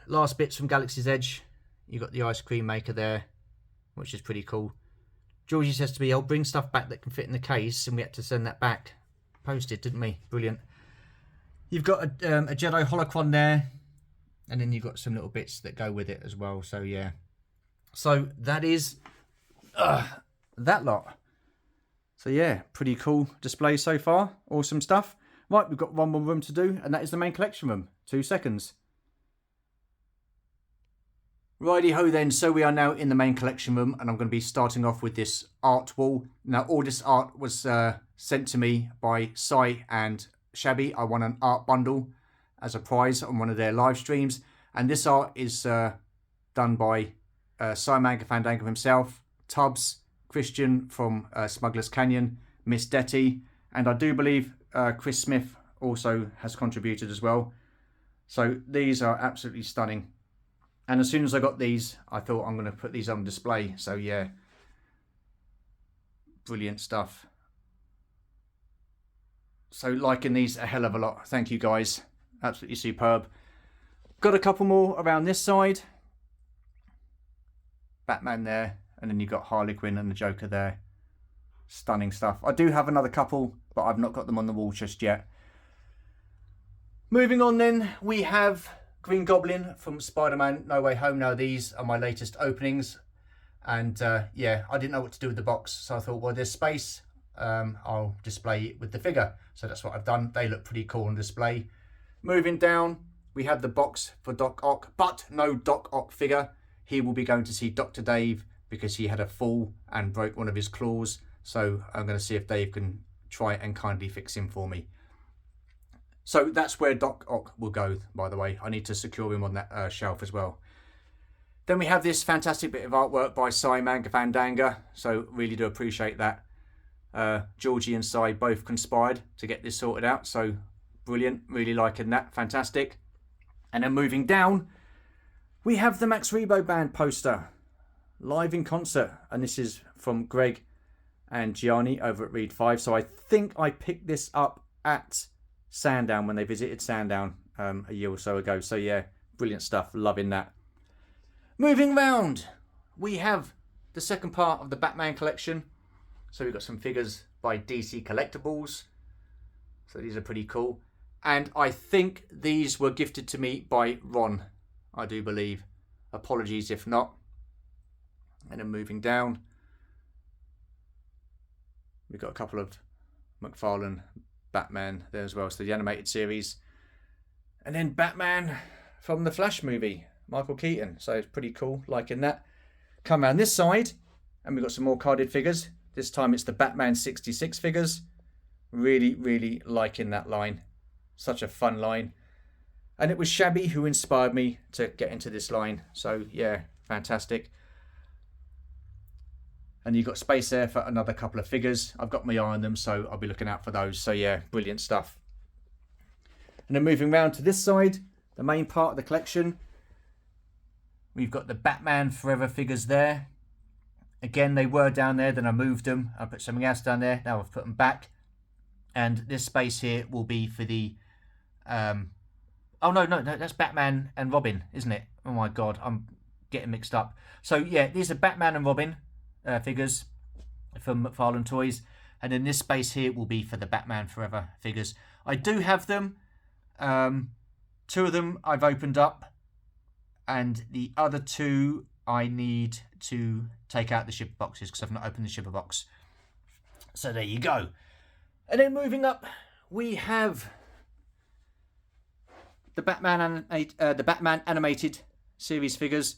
last bits from Galaxy's Edge. You got the ice cream maker there, which is pretty cool. Georgie says to me, "I'll bring stuff back that can fit in the case," and we had to send that back. Posted, didn't we? Brilliant. You've got a Jedi holocron there, and then you've got some little bits that go with it as well. So yeah. So that is that lot. So yeah, pretty cool display so far. Awesome stuff. Right, we've got one more room to do, and that is the main collection room. 2 seconds. Righty ho then, so we are now in the main collection room, and I'm going to be starting off with this art wall. Now all this art was sent to me by Sai and Shabby. I won an art bundle as a prize on one of their live streams, and this art is done by Sai Fandango himself, Tubbs, Christian from Smuggler's Canyon, Miss Detty, and I do believe Chris Smith also has contributed as well. So these are absolutely stunning. And as soon as I got these, I thought I'm going to put these on display. So yeah, brilliant stuff. So liking these a hell of a lot. Thank you guys. Absolutely superb. Got a couple more around this side. Batman there. And then you've got Harley Quinn and the Joker there. Stunning stuff. I do have another couple, but I've not got them on the wall just yet. Moving on then, we have Green Goblin from Spider-Man No Way Home. Now these are my latest openings. And yeah, I didn't know what to do with the box. So I thought, well, there's space. I'll display it with the figure. So that's what I've done. They look pretty cool on display. Moving down, we have the box for Doc Ock, but no Doc Ock figure. He will be going to see Dr. Dave because he had a fall and broke one of his claws. So I'm going to see if Dave can try and kindly fix him for me. So that's where Doc Ock will go, by the way. I need to secure him on that shelf as well. Then we have this fantastic bit of artwork by Sai Fandanga. So really do appreciate that. Georgie and Sai both conspired to get this sorted out. So brilliant. Really liking that. Fantastic. And then moving down, we have the Max Rebo Band poster. Live in concert. And this is from Greg and Gianni over at Read 5. So I think I picked this up at Sandown when they visited Sandown a year or so ago. So yeah, brilliant stuff. Loving that. Moving round, we have the second part of the Batman collection. So we've got some figures by DC Collectibles. So these are pretty cool. And I think these were gifted to me by Ron, I do believe. Apologies if not. And then moving down, we've got a couple of McFarlane Batman there as well. So the animated series. And then Batman from the Flash movie, Michael Keaton. So it's pretty cool, liking that. Come around this side, and we've got some more carded figures. This time it's the Batman 66 figures. Really, really liking that line. Such a fun line. And it was Shabby who inspired me to get into this line. So yeah, fantastic. And you've got space there for another couple of figures. I've got my eye on them, so I'll be looking out for those. So yeah, brilliant stuff. And then moving round to this side, the main part of the collection. We've got the Batman Forever figures there. Again, they were down there, then I moved them. I put something else down there. Now I've put them back. And this space here will be for the... Oh, no, that's Batman and Robin, isn't it? Oh my God, I'm getting mixed up. So yeah, these are Batman and Robin figures from McFarlane Toys. And then this space here will be for the Batman Forever figures. I do have them. 2 of them I've opened up. And the other 2 I need to take out the shipper boxes because I've not opened the shipper box. So there you go. And then moving up, we have the Batman animated series figures.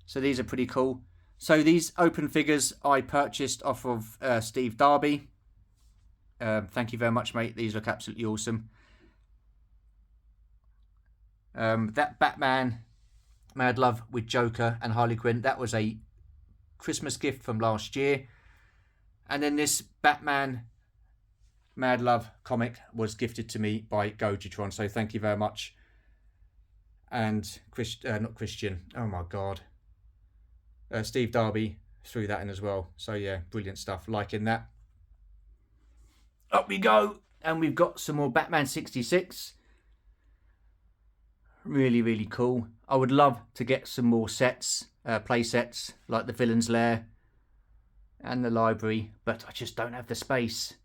So these are pretty cool. So these open figures I purchased off of Steve Darby. Thank you very much, mate. These look absolutely awesome. That Batman Mad Love with Joker and Harley Quinn, that was a Christmas gift from last year. And then this Batman Mad Love comic was gifted to me by Gojitron, so thank you very much. And not Christian, oh my god, Steve Darby threw that in as well. So yeah, brilliant stuff, liking that. Up we go, and we've got some more Batman 66. Really, really cool. I would love to get some more sets, play sets, like the Villain's Lair and the library, but I just don't have the space.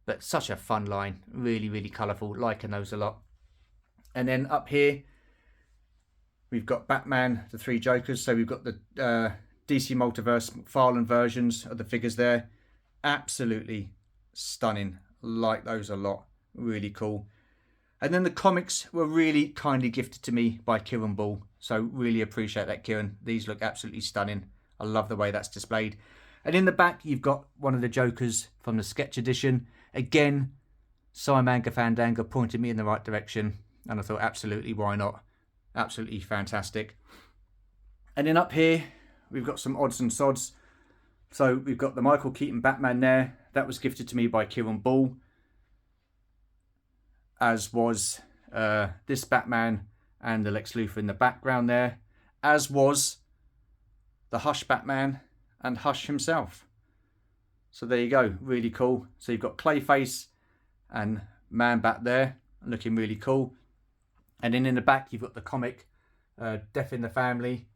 But such a fun line, really, really colourful, liking those a lot. And then up here, we've got Batman, the three Jokers. So we've got the DC Multiverse McFarlane versions of the figures there. Absolutely stunning, like those a lot, really cool. And then the comics were really kindly gifted to me by Kieran Ball. So really appreciate that, Kieran. These look absolutely stunning. I love the way that's displayed. And in the back, you've got one of the Jokers from the Sketch Edition. Again, Simon Fandango pointed me in the right direction. And I thought, absolutely, why not? Absolutely fantastic. And then up here, we've got some odds and sods. So we've got the Michael Keaton Batman there. That was gifted to me by Kieran Ball. As was this Batman and the Lex Luthor in the background there. As was the Hush Batman and Hush himself. So there you go, really cool. So you've got Clayface and Man Bat there, looking really cool. And then in the back, you've got the comic Death in the Family.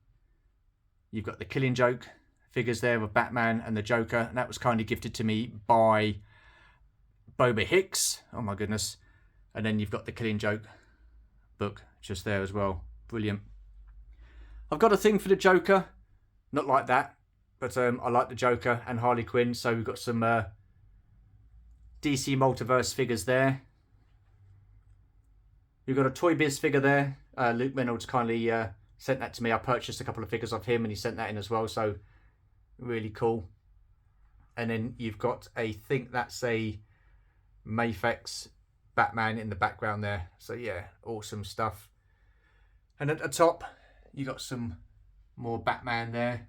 You've got the Killing Joke figures there of Batman and the Joker. And that was kindly gifted to me by Boba Hicks. Oh my goodness. And then you've got the Killing Joke book just there as well. Brilliant. I've got a thing for the Joker. Not like that, but I like the Joker and Harley Quinn. So we've got some DC Multiverse figures there. We've got a Toy Biz figure there. Luke Reynolds kindly sent that to me. I purchased a couple of figures of him and he sent that in as well. So really cool. And then you've got I think that's a Mafex Batman in the background there. So yeah, awesome stuff. And at the top, you got some more Batman there.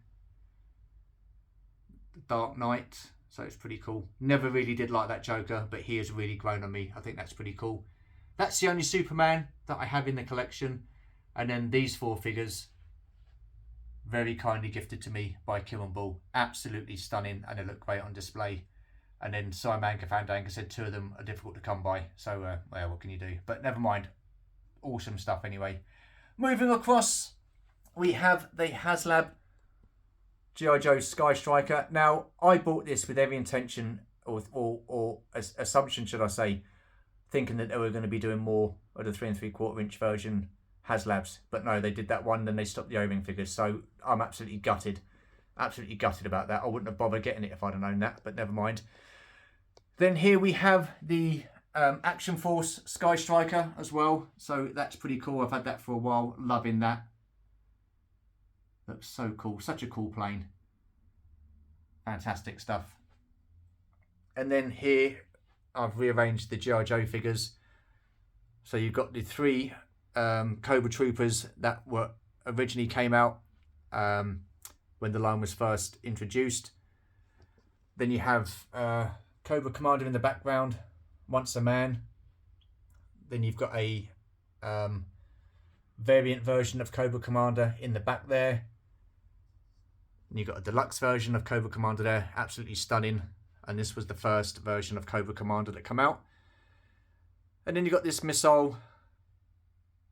The Dark Knight. So it's pretty cool. Never really did like that Joker, but he has really grown on me. I think that's pretty cool. That's the only Superman that I have in the collection. And then these four figures, very kindly gifted to me by Kieran Ball. Absolutely stunning, and they look great on display. And then Simon Fandango said two of them are difficult to come by. So, well, what can you do? But never mind. Awesome stuff anyway. Moving across, we have the HasLab G.I. Joe Sky Striker. Now, I bought this with every intention, or assumption, should I say, thinking that they were going to be doing more of the 3 3/4 inch version HasLabs. But no, they did that one, then they stopped the O-ring figures. So I'm absolutely gutted. Absolutely gutted about that. I wouldn't have bothered getting it if I'd have known that, but never mind. Then here we have the Action Force Sky Striker as well. So that's pretty cool. I've had that for a while. Loving that. Looks so cool. Such a cool plane. Fantastic stuff. And then here I've rearranged the G.I. Joe figures. So you've got the three Cobra Troopers that were originally came out when the line was first introduced. Then you have Cobra Commander in the background, Once a Man. Then you've got a variant version of Cobra Commander in the back there. And you've got a deluxe version of Cobra Commander there, absolutely stunning. And this was the first version of Cobra Commander that come out. And then you've got this missile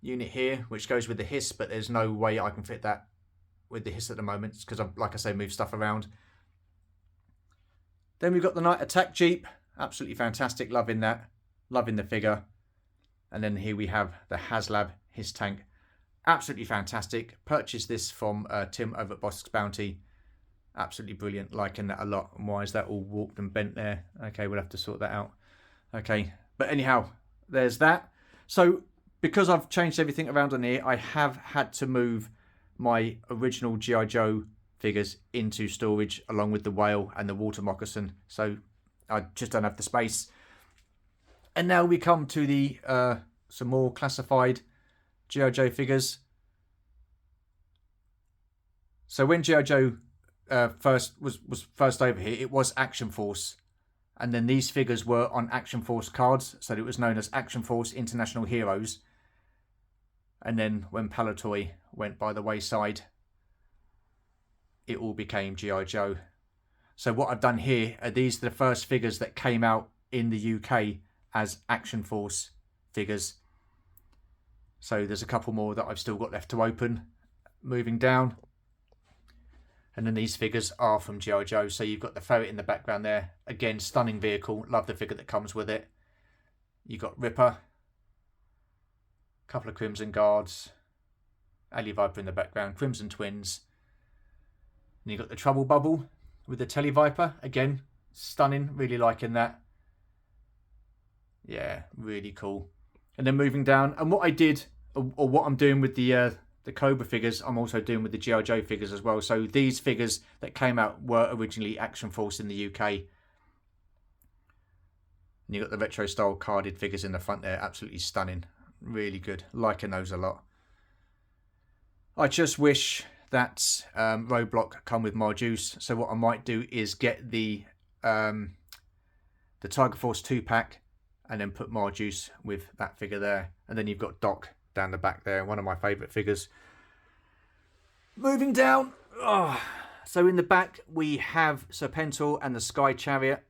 unit here, which goes with the Hiss, but there's no way I can fit that with the Hiss at the moment, because I've, like I say, moved stuff around. Then we've got the Night Attack Jeep, absolutely fantastic, loving that, loving the figure. And then here we have the HasLab Hiss Tank, absolutely fantastic. Purchased this from Tim over at Bosk's Bounty. Absolutely brilliant, liking that a lot. And why is that all warped and bent there? Okay, we'll have to sort that out. Okay, but anyhow, there's that. So because I've changed everything around on here, I have had to move my original G.I. Joe figures into storage along with the whale and the water moccasin. So I just don't have the space. And now we come to the some more classified G.I. Joe figures. So when G.I. Joe was first over here, it was Action Force. And then these figures were on Action Force cards, so it was known as Action Force International Heroes. And then when Palatoy went by the wayside, it all became G.I. Joe. So what I've done here are these are the first figures that came out in the UK as Action Force figures. So there's a couple more that I've still got left to open. Moving down. And then these figures are from G.I. Joe. So you've got the ferret in the background there. Again, stunning vehicle. Love the figure that comes with it. You've got Ripper. A couple of Crimson Guards. Ali Viper in the background. Crimson Twins. And you've got the Trouble Bubble with the Tele Viper. Again, stunning. Really liking that. Yeah, really cool. And then moving down. And what I did, or what I'm doing with the Cobra figures, I'm also doing with the G.I. Joe figures as well. So these figures that came out were originally Action Force in the UK. And you've got the retro style carded figures in the front there. Absolutely stunning. Really good. Liking those a lot. I just wish that Roadblock come with more juice. So what I might do is get the Tiger Force 2-pack and then put more juice with that figure there. And then you've got Doc down the back there, one of my favourite figures. Moving down, so in the back we have Serpentor and the Sky Chariot.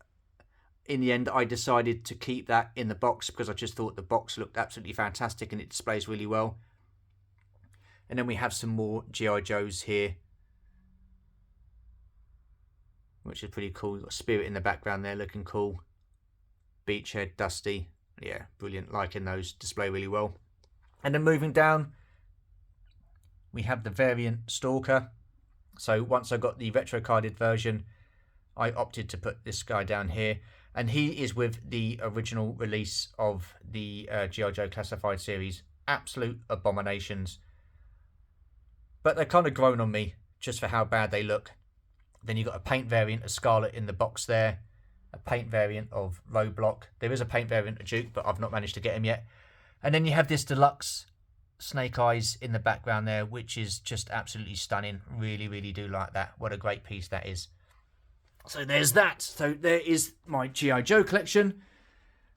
In the end, I decided to keep that in the box because I just thought the box looked absolutely fantastic and it displays really well. And then we have some more G.I. Joes here, which is pretty cool. You've got Spirit in the background there, looking cool. Beachhead, Dusty, yeah, brilliant. Liking those, display really well. And then moving down, we have the variant Stalker. So once I got the retro carded version, I opted to put this guy down here. And he is with the original release of the G.I. Joe Classified series. Absolute abominations. But they're kind of grown on me just for how bad they look. Then you've got a paint variant of Scarlet in the box there. A paint variant of Roadblock. There is a paint variant of Duke, but I've not managed to get him yet. And then you have this deluxe Snake Eyes in the background there, which is just absolutely stunning. Really, really do like that. What a great piece that is. So there's that. So there is my G.I. Joe collection.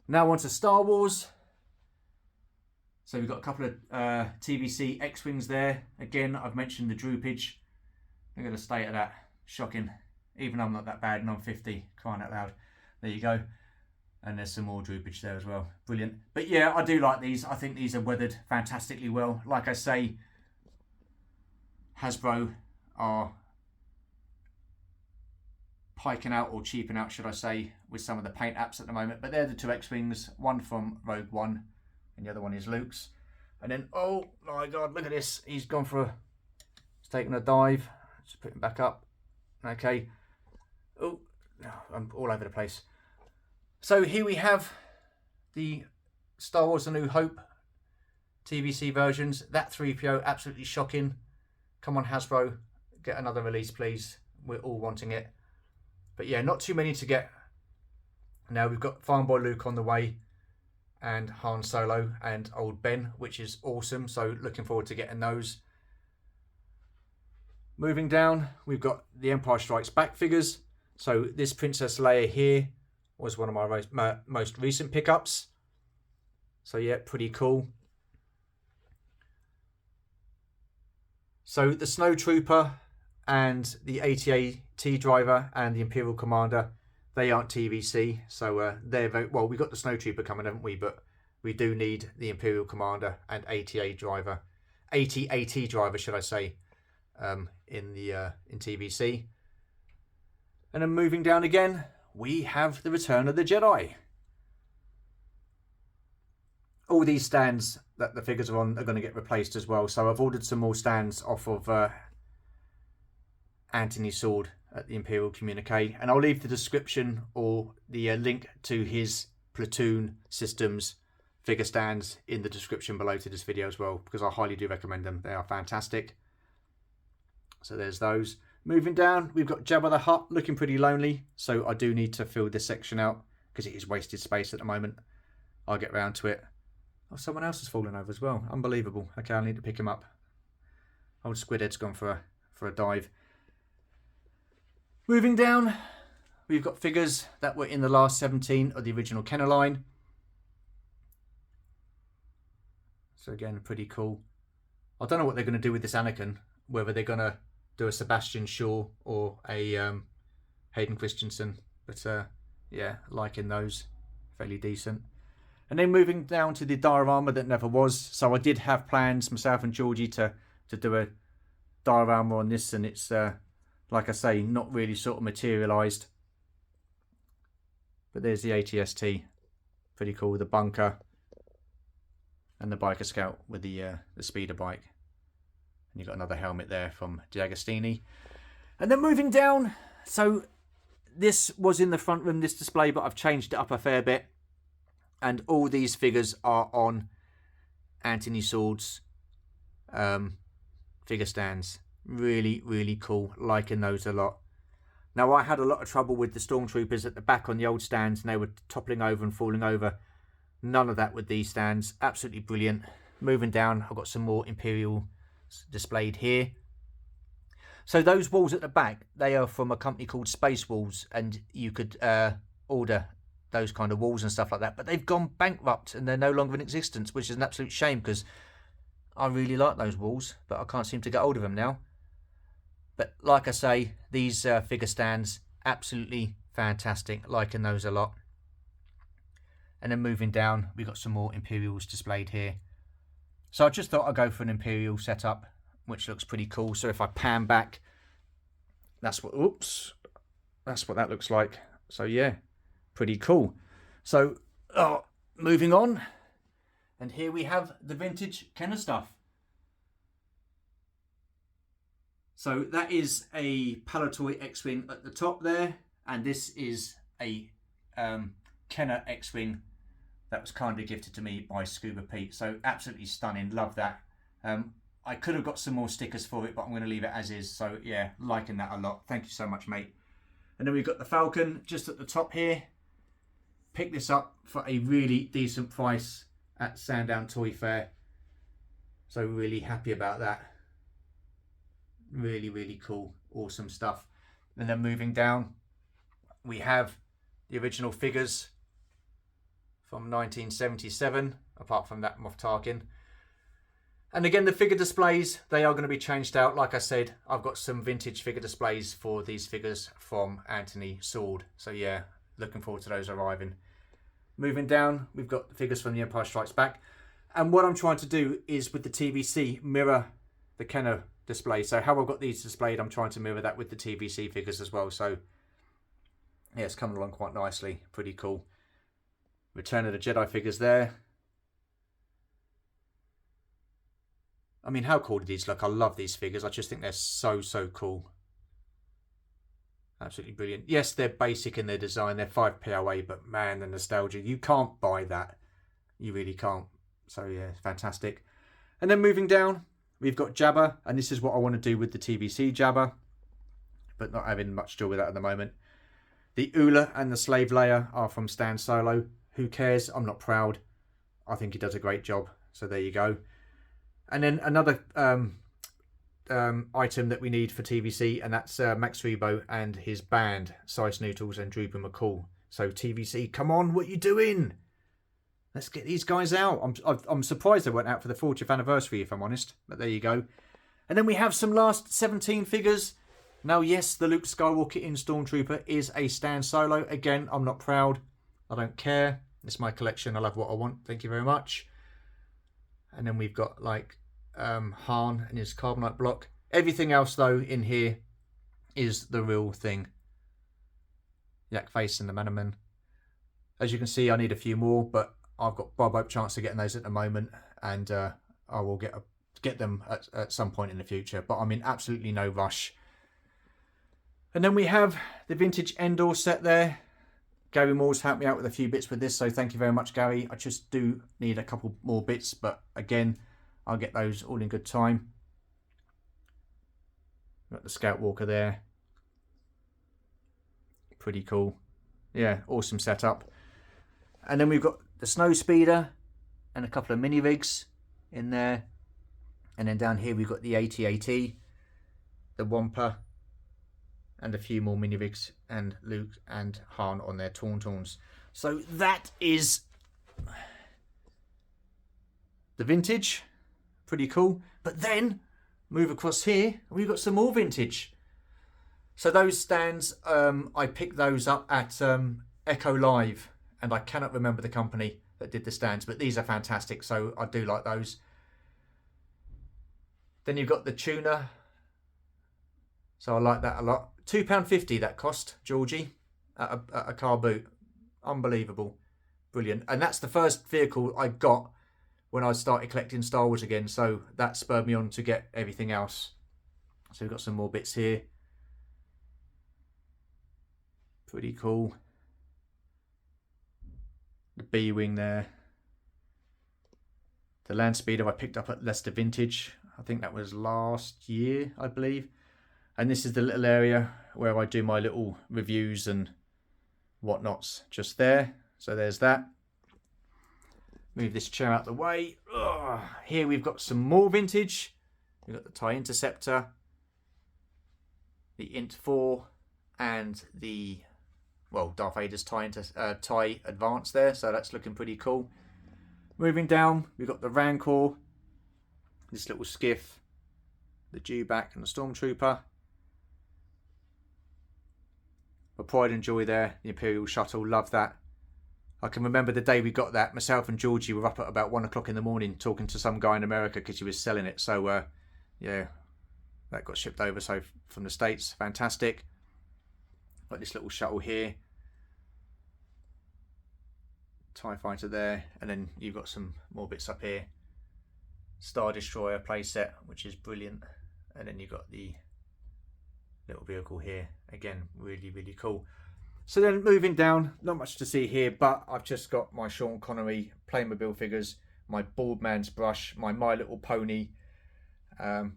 Now on to Star Wars. So we've got a couple of TVC X-Wings there. Again, I've mentioned the droopage. Look at the state of that. Shocking. Even though I'm not that bad and I'm 50. Crying out loud. There you go. And there's some more droopage there as well. Brilliant. But yeah, I do like these. I think these are weathered fantastically well. Like I say, Hasbro are piking out, or cheaping out, should I say, with some of the paint apps at the moment. But they're the two X-Wings. One from Rogue One and the other one is Luke's. And then, oh my God, look at this. He's gone for he's taken a dive. Just put him back up. Okay. Oh, I'm all over the place. So here we have the Star Wars A New Hope TVC versions. That 3PO, absolutely shocking. Come on, Hasbro, get another release, please. We're all wanting it. But yeah, not too many to get. Now we've got Farm Boy Luke on the way, and Han Solo and Old Ben, which is awesome. So looking forward to getting those. Moving down, we've got the Empire Strikes Back figures. So this Princess Leia here was one of my most recent pickups. So yeah, pretty cool. So the Snowtrooper and the AT-AT driver and the Imperial Commander, they aren't TVC. So they're very well. We got the Snowtrooper coming, haven't we? But we do need the Imperial Commander and AT-AT driver, AT-AT driver, should I say, in TVC. And then moving down again, we have the Return of the Jedi. All these stands that the figures are on are going to get replaced as well. So I've ordered some more stands off of Anthony's sword at the Imperial Communique. And I'll leave the description or the link to his Platoon systems figure stands in the description below to this video as well, because I highly do recommend them. They are fantastic. So there's those. Moving down, we've got Jabba the Hutt looking pretty lonely. So I do need to fill this section out because it is wasted space at the moment. I'll get round to it. Oh, someone else has fallen over as well. Unbelievable. Okay, I need to pick him up. Old Squidhead's gone for a dive. Moving down, we've got figures that were in the last 17 of the original Kenner line. So again, pretty cool. I don't know what they're going to do with this Anakin, whether they're going to do a Sebastian Shaw or a Hayden Christensen, but yeah, liking those, fairly decent. And then moving down to the diorama that never was. So I did have plans, myself and Georgie, to do a diorama on this, and it's like I say, not really sort of materialised. But there's the ATST, pretty cool. The bunker and the biker scout with the speeder bike. And you've got another helmet there from D'Agostini. And then moving down, so this was in the front room, this display, but I've changed it up a fair bit. And all these figures are on Anthony Sword's figure stands. Really, really cool. Liking those a lot. Now, I had a lot of trouble with the Stormtroopers at the back on the old stands, and they were toppling over and falling over. None of that with these stands. Absolutely brilliant. Moving down, I've got some more Imperial displayed here. So those walls at the back, they are from a company called Space Walls, and you could order those kind of walls and stuff like that. But they've gone bankrupt and they're no longer in existence, which is an absolute shame because I really like those walls, but I can't seem to get hold of them now. But like I say, these figure stands, absolutely fantastic. Liking those a lot. And then moving down, we've got some more Imperials displayed here. So I just thought I'd go for an Imperial setup, which looks pretty cool. So if I pan back, that's what that looks like. So yeah, pretty cool. So moving on, and here we have the vintage Kenner stuff. So that is a Palatoy X-Wing at the top there, and this is a Kenner X-Wing that was kindly gifted to me by Scuba Pete. So absolutely stunning, love that. I could have got some more stickers for it, but I'm going to leave it as is. So yeah, liking that a lot. Thank you so much, mate. And then we've got the Falcon just at the top here. Picked this up for a really decent price at Sandown Toy Fair. So really happy about that. Really, really cool. Awesome stuff. And then moving down, we have the original figures from 1977, apart from that Moff Tarkin. And again, the figure displays, they are going to be changed out. Like I said, I've got some vintage figure displays for these figures from Anthony Sword. So yeah, looking forward to those arriving. Moving down, we've got the figures from The Empire Strikes Back. And what I'm trying to do is with the TVC, mirror the Kenner display. So how I've got these displayed, I'm trying to mirror that with the TVC figures as well. So yeah, it's coming along quite nicely. Pretty cool. Return of the Jedi figures there. I mean, how cool do these look? I love these figures. I just think they're so, so cool. Absolutely brilliant. Yes, they're basic in their design. They're 5p away, but man, the nostalgia. You can't buy that. You really can't. So yeah, fantastic. And then moving down, we've got Jabba. And this is what I want to do with the TVC Jabba. But not having much joy with that at the moment. The Ula and the Slave Leia are from Stan Solo. Who cares? I'm not proud. I think he does a great job. So there you go. And then another item that we need for TVC, and that's Max Rebo and his band, Sice Noodles and Drooper McCall. So TVC, come on, what you doing? Let's get these guys out. I'm surprised they weren't out for the 40th anniversary, if I'm honest. But there you go. And then we have some last 17 figures. Now, yes, the Luke Skywalker in Stormtrooper is a Stan Solo. Again, I'm not proud. I don't care. It's my collection. I love what I want. Thank you very much. And then we've got like Han and his carbonite block. Everything else though in here is the real thing. Yak Face and the Manaman. As you can see, I need a few more, but I've got Bob Hope chance of getting those at the moment, and I will get them at some point in the future. But I'm in absolutely no rush. And then we have the vintage Endor set there. Gary Moore's helped me out with a few bits with this, so thank you very much, Gary. I just do need a couple more bits, but again, I'll get those all in good time. Got the Scout Walker there. Pretty cool. Yeah, awesome setup. And then we've got the Snow Speeder and a couple of mini rigs in there. And then down here we've got the AT-AT, the Wampa, and a few more mini-rigs and Luke and Han on their Tauntauns. So that is the vintage. Pretty cool. But then move across here and we've got some more vintage. So those stands, I picked those up at Echo Live, and I cannot remember the company that did the stands, but these are fantastic, so I do like those. Then you've got the tuner, so I like that a lot. £2.50 that cost, Georgie, at a car boot. Unbelievable. Brilliant. And that's the first vehicle I got when I started collecting Star Wars again, so that spurred me on to get everything else. So we've got some more bits here. Pretty cool. The B-Wing there. The Land Speeder I picked up at Leicester Vintage. I think that was last year, I believe. And this is the little area where I do my little reviews and whatnots just there. So there's that. Move this chair out the way. Ugh. Here we've got some more vintage. We've got the TIE Interceptor, the Int 4, and the, well, Darth Vader's TIE Advance there. So that's looking pretty cool. Moving down, we've got the Rancor, this little skiff, the Dewback and the Stormtrooper. The Pride and Joy there, the Imperial Shuttle, love that. I can remember the day we got that, myself and Georgie were up at about 1 o'clock in the morning talking to some guy in America because he was selling it. So, yeah, that got shipped over from the States. Fantastic. Got this little shuttle here. TIE Fighter there. And then you've got some more bits up here. Star Destroyer playset, which is brilliant. And then you've got the little vehicle here. Again, really, really cool. So then moving down, not much to see here, but I've just got my Sean Connery Playmobil figures, my Bald Man's brush, my My Little Pony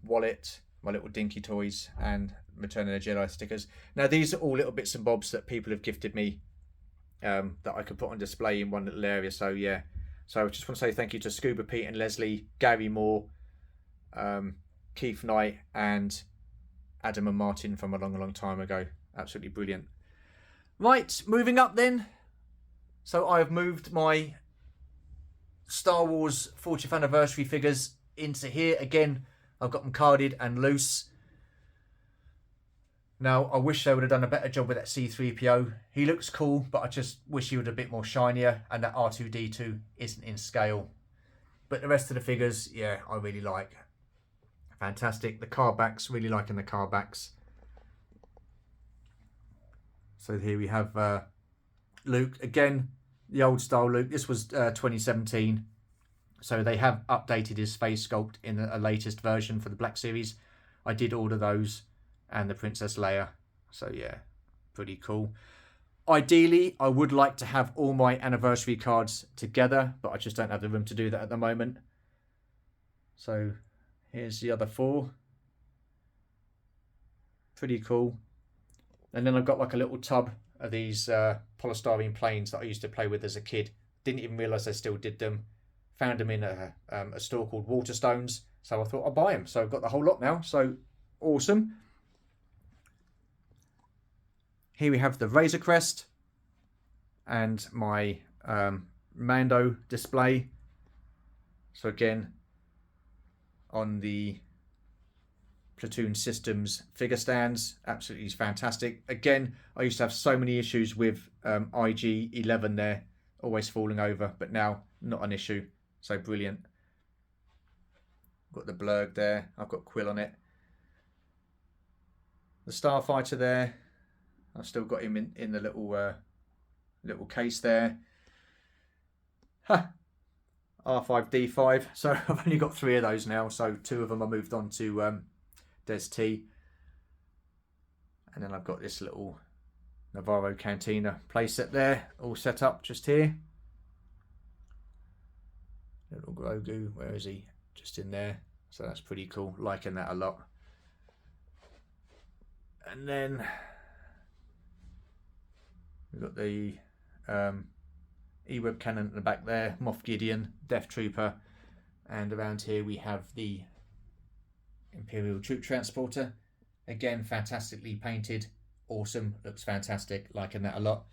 wallet, my little Dinky toys, and Return of the Jedi stickers. Now these are all little bits and bobs that people have gifted me that I could put on display in one little area. So yeah, so I just want to say thank you to Scuba Pete and Leslie, Gary Moore, Keith Knight, and Adam and Martin from a long time ago. Absolutely brilliant. Right, moving up then. So I've moved my Star Wars 40th anniversary figures into here. Again, I've got them carded and loose. Now, I wish they would have done a better job with that C-3PO. He looks cool, but I just wish he would have been a bit more shinier, and that R2-D2 isn't in scale. But the rest of the figures, yeah, I really like. Fantastic. The car backs, really liking the car backs. So here we have Luke. Again, the old style Luke. This was 2017. So they have updated his face sculpt in a latest version for the Black Series. I did order those. And the Princess Leia. So yeah, pretty cool. Ideally, I would like to have all my anniversary cards together, but I just don't have the room to do that at the moment. So here's the other 4. Pretty cool. And then I've got like a little tub of these polystyrene planes that I used to play with as a kid. Didn't even realise I still did them. Found them in a store called Waterstones. So I thought I'll buy them. So I've got the whole lot now. So awesome. Here we have the Razor Crest and my Mando display. So again, on the Platoon Systems figure stands, absolutely fantastic. Again, I used to have so many issues with IG-11 there, always falling over, but now not an issue. So brilliant. Got the Blurg there. I've got Quill on it. The Starfighter there. I've still got him in the little case there. Ha! R5D5. So I've only got 3 of those now. So 2 of them I moved on to Des T. And then I've got this little Navarro Cantina playset there, all set up just here. Little Grogu, where is he? Just in there. So that's pretty cool. Liking that a lot. And then we've got the E-Web cannon at the back there, Moff Gideon, Death Trooper, and around here we have the Imperial Troop Transporter. Again, fantastically painted, awesome. Looks fantastic. Liking that a lot.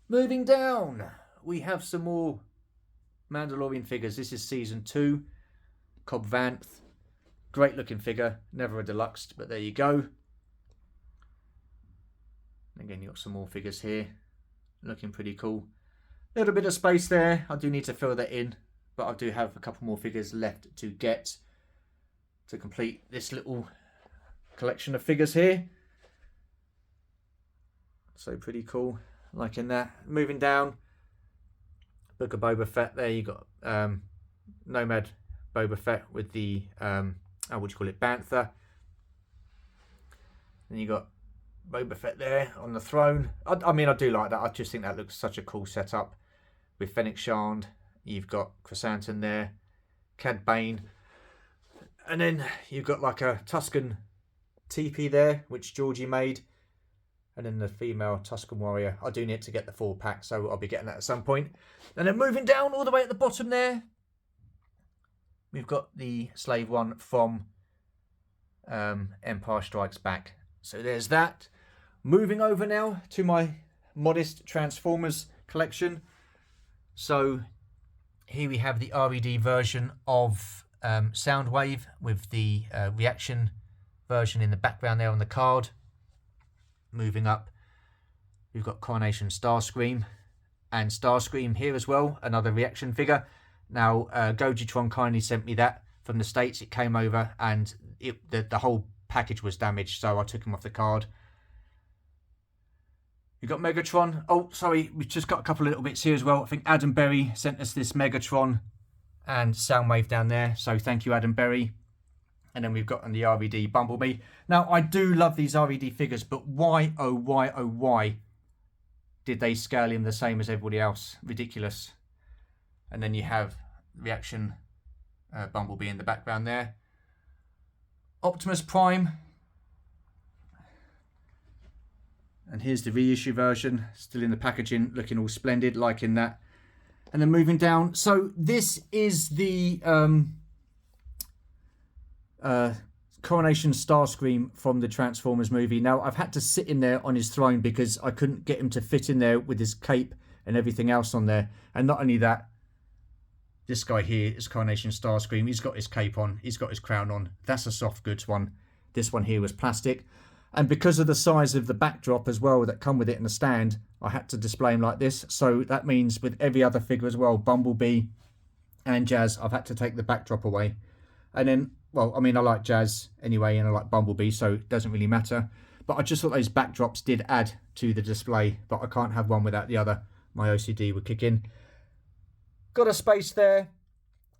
Moving down, we have some more Mandalorian figures. This is season 2. Cobb Vanth. Great looking figure. Never a deluxe, but there you go. Again, you've got some more figures here. Looking pretty cool. A little bit of space there. I do need to fill that in, but I do have a couple more figures left to get to complete this little collection of figures here. So pretty cool. Liking that. Moving down, Book of Boba Fett. There you got Nomad Boba Fett with the what do you call it, Bantha. Then you got Boba Fett there on the throne. I mean, I do like that. I just think that looks such a cool setup with Fennec Shand. You've got Chrysanthemum there, Cad Bane, and then you've got like a Tuscan teepee there, which Georgie made. And then the female Tuscan warrior. I do need to get the 4-pack, so I'll be getting that at some point. And then moving down all the way at the bottom there, we've got the slave one from Empire Strikes Back. So there's that. Moving over now to my modest Transformers collection. So here we have the RED version of Soundwave with the reaction version in the background there on the card. Moving up, we've got Coronation Starscream and Starscream here as well, another reaction figure. Now, Gojitron kindly sent me that from the States. It came over and the whole package was damaged, so I took him off the card. You've got Megatron. Oh, sorry, we've just got a couple of little bits here as well. I think Adam Berry sent us this Megatron and Soundwave down there, so thank you, Adam Berry. And then we've got on the RED Bumblebee. Now, I do love these RED figures, but why, oh why did they scale him the same as everybody else? Ridiculous. And then you have reaction Bumblebee in the background there. Optimus Prime. And here's the reissue version, still in the packaging, looking all splendid, liking that. And then moving down. So this is the Coronation Starscream from the Transformers movie. Now, I've had to sit in there on his throne because I couldn't get him to fit in there with his cape and everything else on there. And not only that, this guy here is Coronation Starscream. He's got his cape on. He's got his crown on. That's a soft goods one. This one here was plastic. And because of the size of the backdrop as well that come with it in the stand, I had to display him like this. So that means with every other figure as well, Bumblebee and Jazz, I've had to take the backdrop away. And then, well, I mean, I like Jazz anyway, and I like Bumblebee, so it doesn't really matter. But I just thought those backdrops did add to the display, but I can't have one without the other. My OCD would kick in. Got a space there,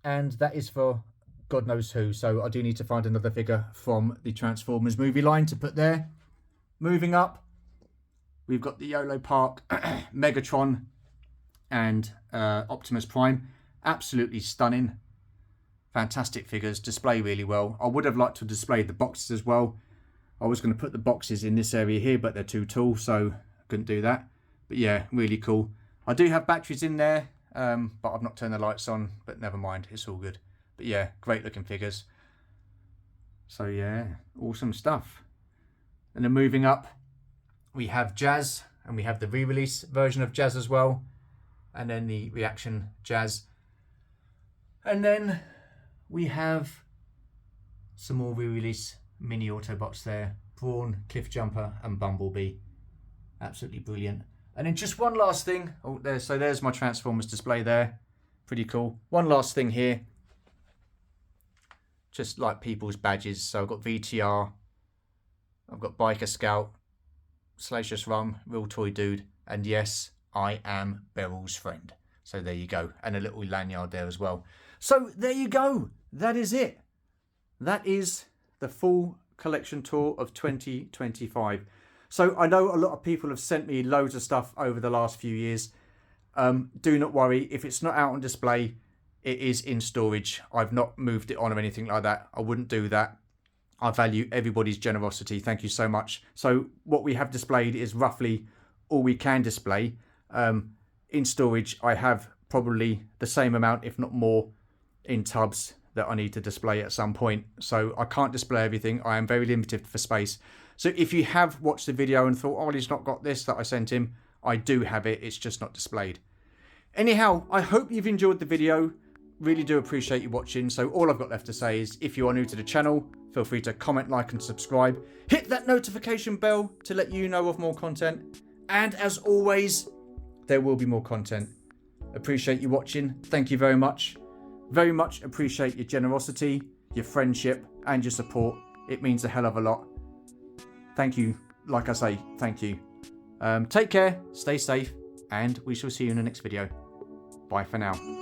and that is for God knows who. So I do need to find another figure from the Transformers movie line to put there. Moving up, we've got the YOLO Park Megatron and Optimus Prime. Absolutely stunning. Fantastic figures, display really well. I would have liked to display the boxes as well. I was going to put the boxes in this area here, but they're too tall, so I couldn't do that. But yeah, really cool. I do have batteries in there, but I've not turned the lights on, but never mind, it's all good. But yeah, great looking figures. So yeah, awesome stuff. And then moving up, we have Jazz, and we have the re-release version of Jazz as well. And then the reaction Jazz. And then we have some more re-release mini Autobots there. Brawn, Cliffjumper and Bumblebee. Absolutely brilliant. And then just one last thing. Oh, there's my Transformers display there. Pretty cool. One last thing here. Just like people's badges. So I've got VTR. I've got Biker Scout. Salacious Rum. Real Toy Dude. And yes, I am Beryl's friend. So there you go. And a little lanyard there as well. So there you go. That is it. That is the full collection tour of 2025. So I know a lot of people have sent me loads of stuff over the last few years. Do not worry. If it's not out on display, it is in storage. I've not moved it on or anything like that. I wouldn't do that. I value everybody's generosity. Thank you so much. So what we have displayed is roughly all we can display. In storage, I have probably the same amount, if not more, in tubs that I need to display at some point. So I can't display everything. I am very limited for space. So if you have watched the video and thought, oh, he's not got this that I sent him, I do have it. It's just not displayed. Anyhow, I hope you've enjoyed the video. Really do appreciate you watching. So all I've got left to say is, if you are new to the channel, feel free to comment, like and subscribe. Hit that notification bell to let you know of more content. And as always, there will be more content. Appreciate you watching. Thank you very much. Very much appreciate your generosity, your friendship and your support. It means a hell of a lot. Thank you. Like I say, thank you. Take care, stay safe, and we shall see you in the next video. Bye for now.